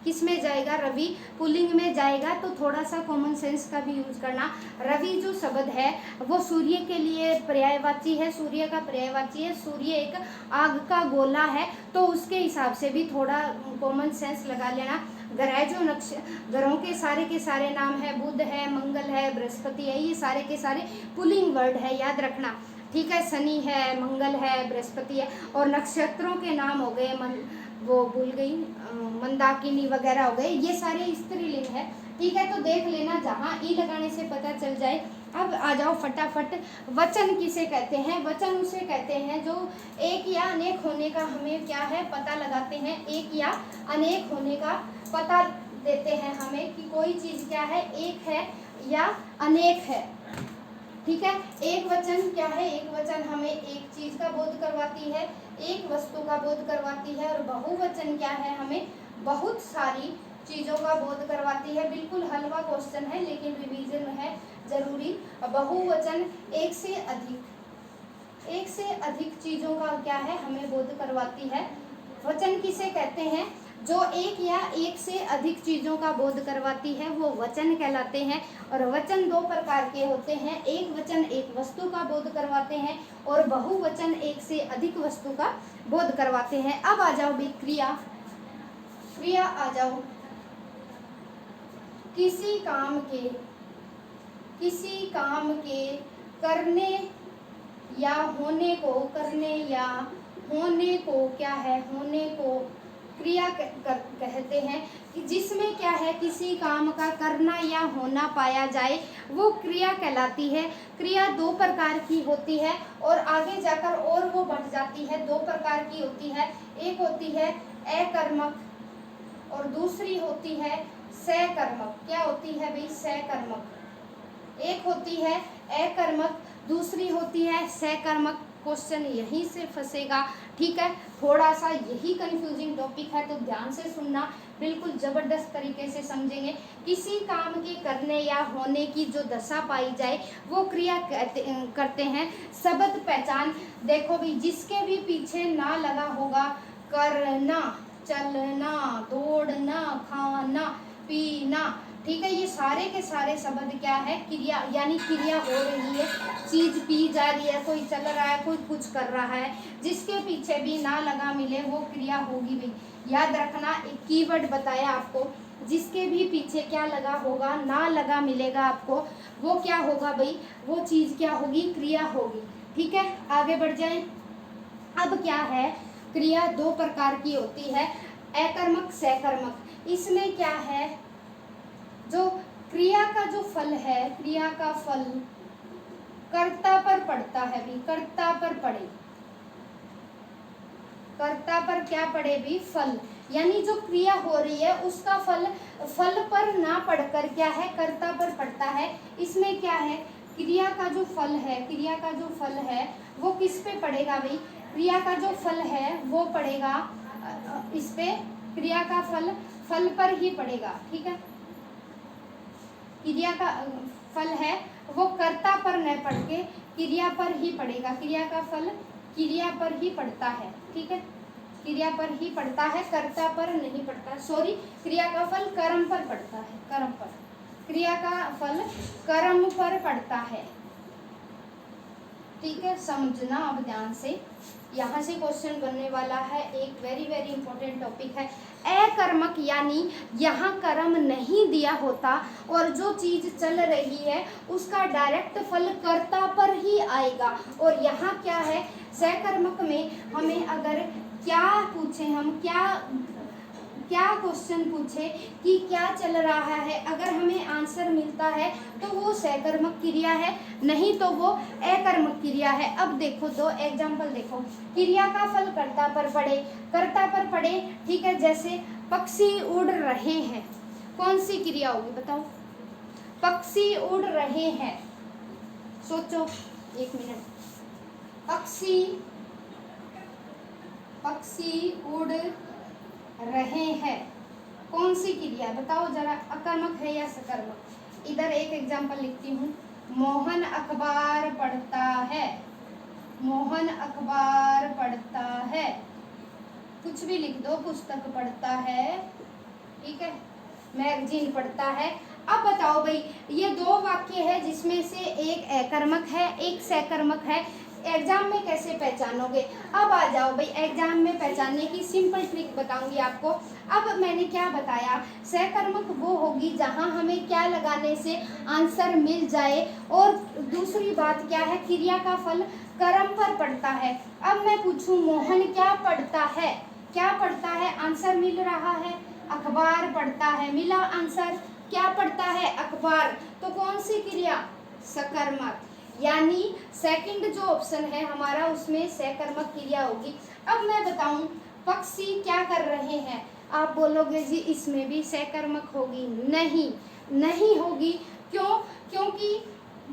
किस में जाएगा, रवि पुल्लिंग में जाएगा। तो थोड़ा सा कॉमन सेंस का भी यूज करना। रवि जो शब्द है वो सूर्य के लिए पर्यायवाची है, सूर्य का पर्यायवाची है। सूर्य एक आग का गोला है, तो उसके हिसाब से भी थोड़ा कॉमन सेंस लगा लेना। ग्रह जो ग्रहों के सारे नाम है, बुध है, मंगल है, बृहस्पति है, ये सारे के सारे पुल्लिंग वर्ड है, याद रखना। ठीक है, शनि है, मंगल है, बृहस्पति है। और नक्षत्रों के नाम हो गए वो भूल गई, मंदाकिनी वगैरह हो गए, ये सारे स्त्रीलिंग है। ठीक है, तो देख लेना, जहाँ ई लगाने से पता चल जाए। अब आ जाओ फटाफट, वचन किसे कहते हैं। वचन उसे कहते हैं जो एक या अनेक होने का हमें क्या है पता लगाते हैं, एक या अनेक होने का पता देते हैं हमें कि कोई चीज़ क्या है, एक है या अनेक है। ठीक है, एक वचन क्या है, एक वचन हमें एक चीज का बोध करवाती है, एक वस्तु का बोध करवाती है। और बहुवचन क्या है, हमें बहुत सारी चीजों का बोध करवाती है। बिल्कुल हलवा क्वेश्चन है लेकिन रिवीजन है जरूरी। बहुवचन एक से अधिक चीजों का क्या है, हमें बोध करवाती है। वचन किसे कहते हैं, जो एक या एक से अधिक चीज़ों का बोध करवाती है वो वचन कहलाते हैं। और वचन दो प्रकार के होते हैं, एक वचन एक वस्तु का बोध करवाते हैं और बहुवचन एक से अधिक वस्तु का बोध करवाते हैं। अब आ जाओ भी क्रिया आ जाओ। किसी काम के करने या होने को क्या है, होने को क्रिया कहते हैं। कि जिसमें क्या है, किसी काम का करना या होना पाया जाए वो क्रिया कहलाती है। क्रिया दो प्रकार की होती है और आगे जाकर और वो बढ़ जाती है, दो प्रकार की होती है। एक होती है अकर्मक और दूसरी होती है सकर्मक। क्या होती है भाई, सकर्मक। एक होती है अकर्मक, दूसरी होती है सकर्मक। क्वेश्चन यहीं से फंसेगा। ठीक है, थोड़ा सा यही कंफ्यूजिंग टॉपिक है तो ध्यान से सुनना, बिल्कुल जबरदस्त तरीके से समझेंगे। किसी काम के करने या होने की जो दशा पाई जाए वो क्रिया करते हैं। शब्द पहचान देखो भी, जिसके भी पीछे ना लगा होगा, करना, चलना, दौड़ना, खाना, पीना। ठीक है, ये सारे के सारे शब्द क्या है, क्रिया, यानी क्रिया हो रही है, चीज पी जा रही है, कोई चल रहा है, कोई कुछ कर रहा है, जिसके पीछे भी ना लगा मिले वो क्रिया होगी भाई। याद रखना, एक कीवर्ड बताया आपको, जिसके भी पीछे क्या लगा होगा, ना लगा मिलेगा आपको, वो क्या होगा भाई, वो चीज क्या होगी, क्रिया होगी। ठीक है, आगे बढ़ जाए। अब क्या है, क्रिया दो प्रकार की होती है, अकर्मक, सकर्मक। इसमें क्या है, जो क्रिया का जो फल है, क्रिया का फल कर्ता पर पड़ता है भी, कर्ता पर पड़े, कर्ता पर क्या पड़े भी, फल। यानी जो क्रिया हो रही है उसका फल पर ना पड़कर क्या है, कर्ता पर पड़ता है। इसमें क्या है, क्रिया का जो फल है, क्रिया का जो फल है वो किस पे पड़ेगा भाई, क्रिया का जो फल है वो पड़ेगा इस पे, क्रिया का फल पर ही पड़ेगा। ठीक है, क्रिया का फल है वो कर्ता पर न पड़ के क्रिया पर ही पड़ेगा, क्रिया का फल क्रिया पर ही पड़ता है। ठीक है, क्रिया पर ही पड़ता है, कर्ता पर नहीं पड़ता। सॉरी, क्रिया का फल कर्म पर पड़ता है, कर्म पर, क्रिया का फल कर्म पर पड़ता है। ठीक है, समझना अब ध्यान से, यहाँ से क्वेश्चन बनने वाला है। एक वेरी वेरी इंपॉर्टेंट टॉपिक है अकर्मक, यानी यहाँ कर्म नहीं दिया होता और जो चीज चल रही है उसका डायरेक्ट फल कर्ता पर ही आएगा। और यहाँ क्या है, सकर्मक में हमें अगर क्या पूछे, हम क्या क्वेश्चन पूछे कि क्या चल रहा है, अगर हमें आंसर मिलता है तो वो सकर्मक क्रिया है, नहीं तो वो अकर्मक क्रिया है। अब देखो दो एग्जाम्पल देखो, क्रिया का फल कर्ता पर पड़े, कर्ता पर पड़े, ठीक है। जैसे पक्षी उड़ रहे हैं, कौन सी क्रिया होगी बताओ? पक्षी उड़ रहे हैं, सोचो 1 मिनट। पक्षी उड़ रहे हैं, कौन सी क्रिया बताओ जरा, अकर्मक है या सकर्मक? इधर एक एग्जांपल लिखती हूँ, मोहन अखबार पढ़ता है, मोहन अखबार पढ़ता है, कुछ भी लिख दो, पुस्तक पढ़ता है, ठीक है, मैगजीन पढ़ता है। अब बताओ भाई, ये 2 वाक्य है जिसमें से एक अकर्मक है एक सकर्मक है, एग्जाम में कैसे पहचानोगे? अब आ जाओ भाई, एग्जाम में पहचानने की सिंपल ट्रिक बताऊंगी आपको। अब मैंने क्या बताया, सकर्मक वो होगी जहां हमें क्या लगाने से आंसर मिल जाए, और दूसरी बात क्या है, क्रिया का फल कर्म पर पड़ता है। अब मैं पूछूं मोहन क्या पढ़ता है, क्या पढ़ता है, आंसर मिल रहा है, अखबार पढ़ता है, मिला आंसर, क्या पढ़ता है, अखबार, तो कौन सी क्रिया, सकर्मक, यानी सेकंड जो ऑप्शन है हमारा उसमें सकर्मक क्रिया होगी। अब मैं बताऊं पक्षी क्या कर रहे हैं, आप बोलोगे जी इसमें भी सकर्मक होगी, नहीं, नहीं होगी। क्यों? क्योंकि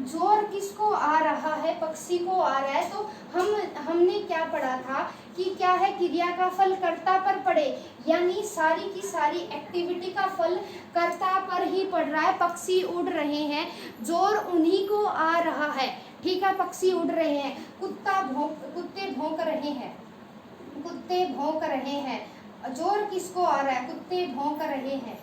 जोर किसको आ रहा है, पक्षी को आ रहा है, तो हमने क्या पढ़ा था कि क्या है, क्रिया का फल कर्ता पर पड़े, यानी सारी की सारी एक्टिविटी का फल कर्ता पर ही पड़ रहा है। पक्षी उड़ रहे हैं, जोर उन्हीं को आ रहा है, ठीक है, पक्षी उड़ रहे हैं, कुत्ते भौंक रहे हैं, कुत्ते भौंक रहे हैं, जोर किसको आ रहा है, कुत्ते भौंक रहे हैं,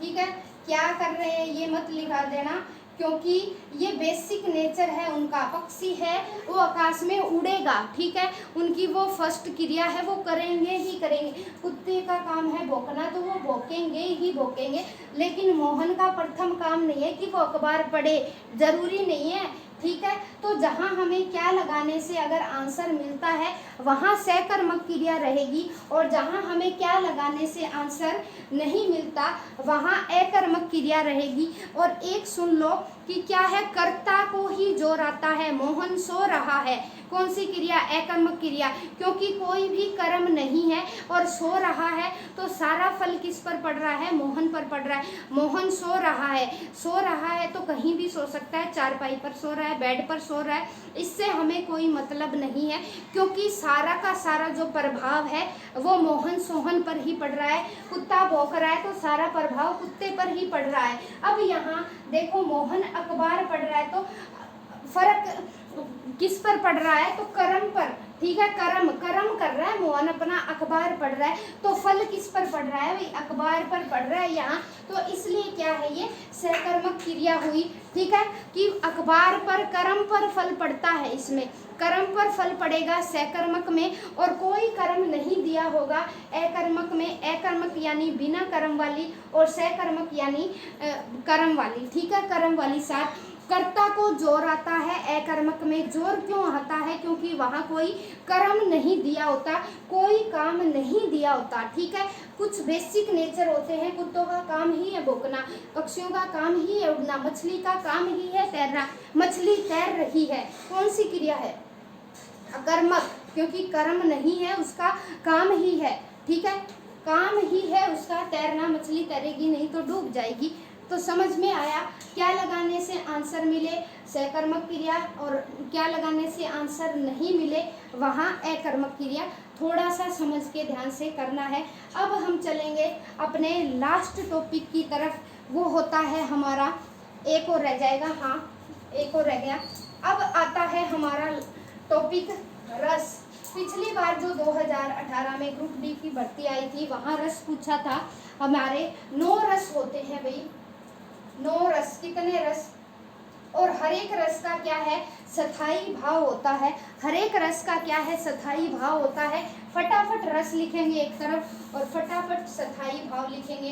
ठीक है। क्या कर रहे हैं ये मत लिखा देना, क्योंकि ये बेसिक नेचर है उनका, पक्षी है वो आकाश में उड़ेगा, ठीक है, उनकी वो फर्स्ट क्रिया है, वो करेंगे ही करेंगे। कुत्ते का काम है भौंकना, तो वो भौंकेंगे ही भौंकेंगे, लेकिन मोहन का प्रथम काम नहीं है कि वो अखबार पढ़े, जरूरी नहीं है, ठीक है। तो जहाँ हमें क्या लगाने से अगर आंसर मिलता है वहाँ सकर्मक क्रिया रहेगी, और जहाँ हमें क्या लगाने से आंसर नहीं मिलता वहाँ अकर्मक क्रिया रहेगी। और एक सुन लो कि क्या है, कर्ता को ही जोर आता है, मोहन सो रहा है, कौन सी क्रिया, अकर्मक क्रिया, क्योंकि कोई भी कर्म नहीं है और सो रहा है, तो सारा फल किस पर पड़ रहा है, मोहन पर पड़ रहा है। मोहन सो रहा है, सो रहा है तो कहीं भी सो सकता है, चारपाई पर सो रहा है, बेड पर सो रहा है, इससे हमें कोई मतलब नहीं है, क्योंकि सारा का सारा जो प्रभाव है वो मोहन सोहन पर ही पड़ रहा है। कुत्ता भौंक रहा है तो सारा प्रभाव कुत्ते पर ही पड़ रहा है। अब यहाँ देखो मोहन अखबार पढ़ रहा है, तो फर्क किस पर पड़ रहा है, तो कर्म पर, ठीक है, कर्म कर रहा है मोहन, अपना अखबार पढ़ रहा है, तो फल किस पर पड़ रहा है भाई, अखबार पर पड़ रहा है यहाँ, तो इसलिए क्या है, ये सकर्मक क्रिया हुई, ठीक है, कि अखबार पर कर्म पर फल पड़ता है, इसमें कर्म पर फल पड़ेगा सकर्मक में, और कोई कर्म नहीं दिया होगा अकर्मक में, अकर्मक यानी बिना कर्म वाली, और सकर्मक यानी कर्म वाली, ठीक है, कर्म वाली साथ। कर्ता को जोर आता है अकर्मक में, जोर क्यों आता है, क्योंकि वहाँ कोई कर्म नहीं दिया होता, कोई काम नहीं दिया होता, ठीक है। कुछ बेसिक नेचर होते हैं, कुत्तों का काम ही है भौंकना, पक्षियों का काम ही है उड़ना, मछली का काम ही है तैरना, मछली तैर रही है, कौन सी क्रिया है, अकर्मक, क्योंकि कर्म नहीं है, उसका काम ही है, ठीक है, काम ही है उसका तैरना, मछली तैरेगी नहीं तो डूब जाएगी। तो समझ में आया, क्या लगाने से आंसर मिले सकर्मक क्रिया, और क्या लगाने से आंसर नहीं मिले वहाँ अकर्मक क्रिया, थोड़ा सा समझ के ध्यान से करना है। अब हम चलेंगे अपने लास्ट टॉपिक की तरफ, वो होता है हमारा, एक और रह जाएगा, हाँ एक और रह गया। अब आता है हमारा टॉपिक रस। पिछली बार जो 2018 में ग्रुप डी की भर्ती आई थी वहाँ रस पूछा था, हमारे 9 रस होते हैं भाई, 9 रस, कितने रस, और हर एक रस का क्या है, स्थायी भाव होता है, हर एक रस का क्या है, स्थायी भाव होता है। फटाफट रस लिखेंगे एक तरफ और फटाफट स्थायी भाव लिखेंगे।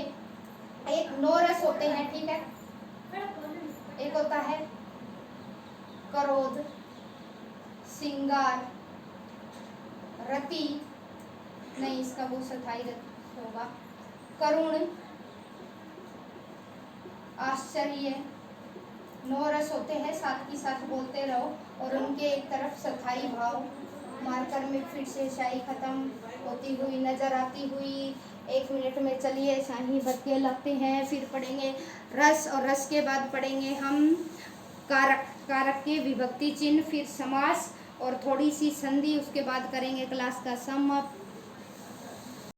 एक 9 रस होते हैं, ठीक है, एक होता है क्रोध, सिंगार, रति, नहीं इसका वो स्थायी होगा, करुण, आश्चर्य, 9 रस होते हैं, साथ ही साथ बोलते रहो और उनके एक तरफ स्थायी भाव। मार्कर में फिर से स्याही खत्म होती हुई नजर आती हुई। 1 मिनट में चलिए शाही बत्तियाँ लगते हैं, फिर पढ़ेंगे रस और रस के बाद पढ़ेंगे हम कारक, कारक के विभक्ति चिन्ह, फिर समास और थोड़ी सी संधि। उसके बाद करेंगे क्लास का सम अप।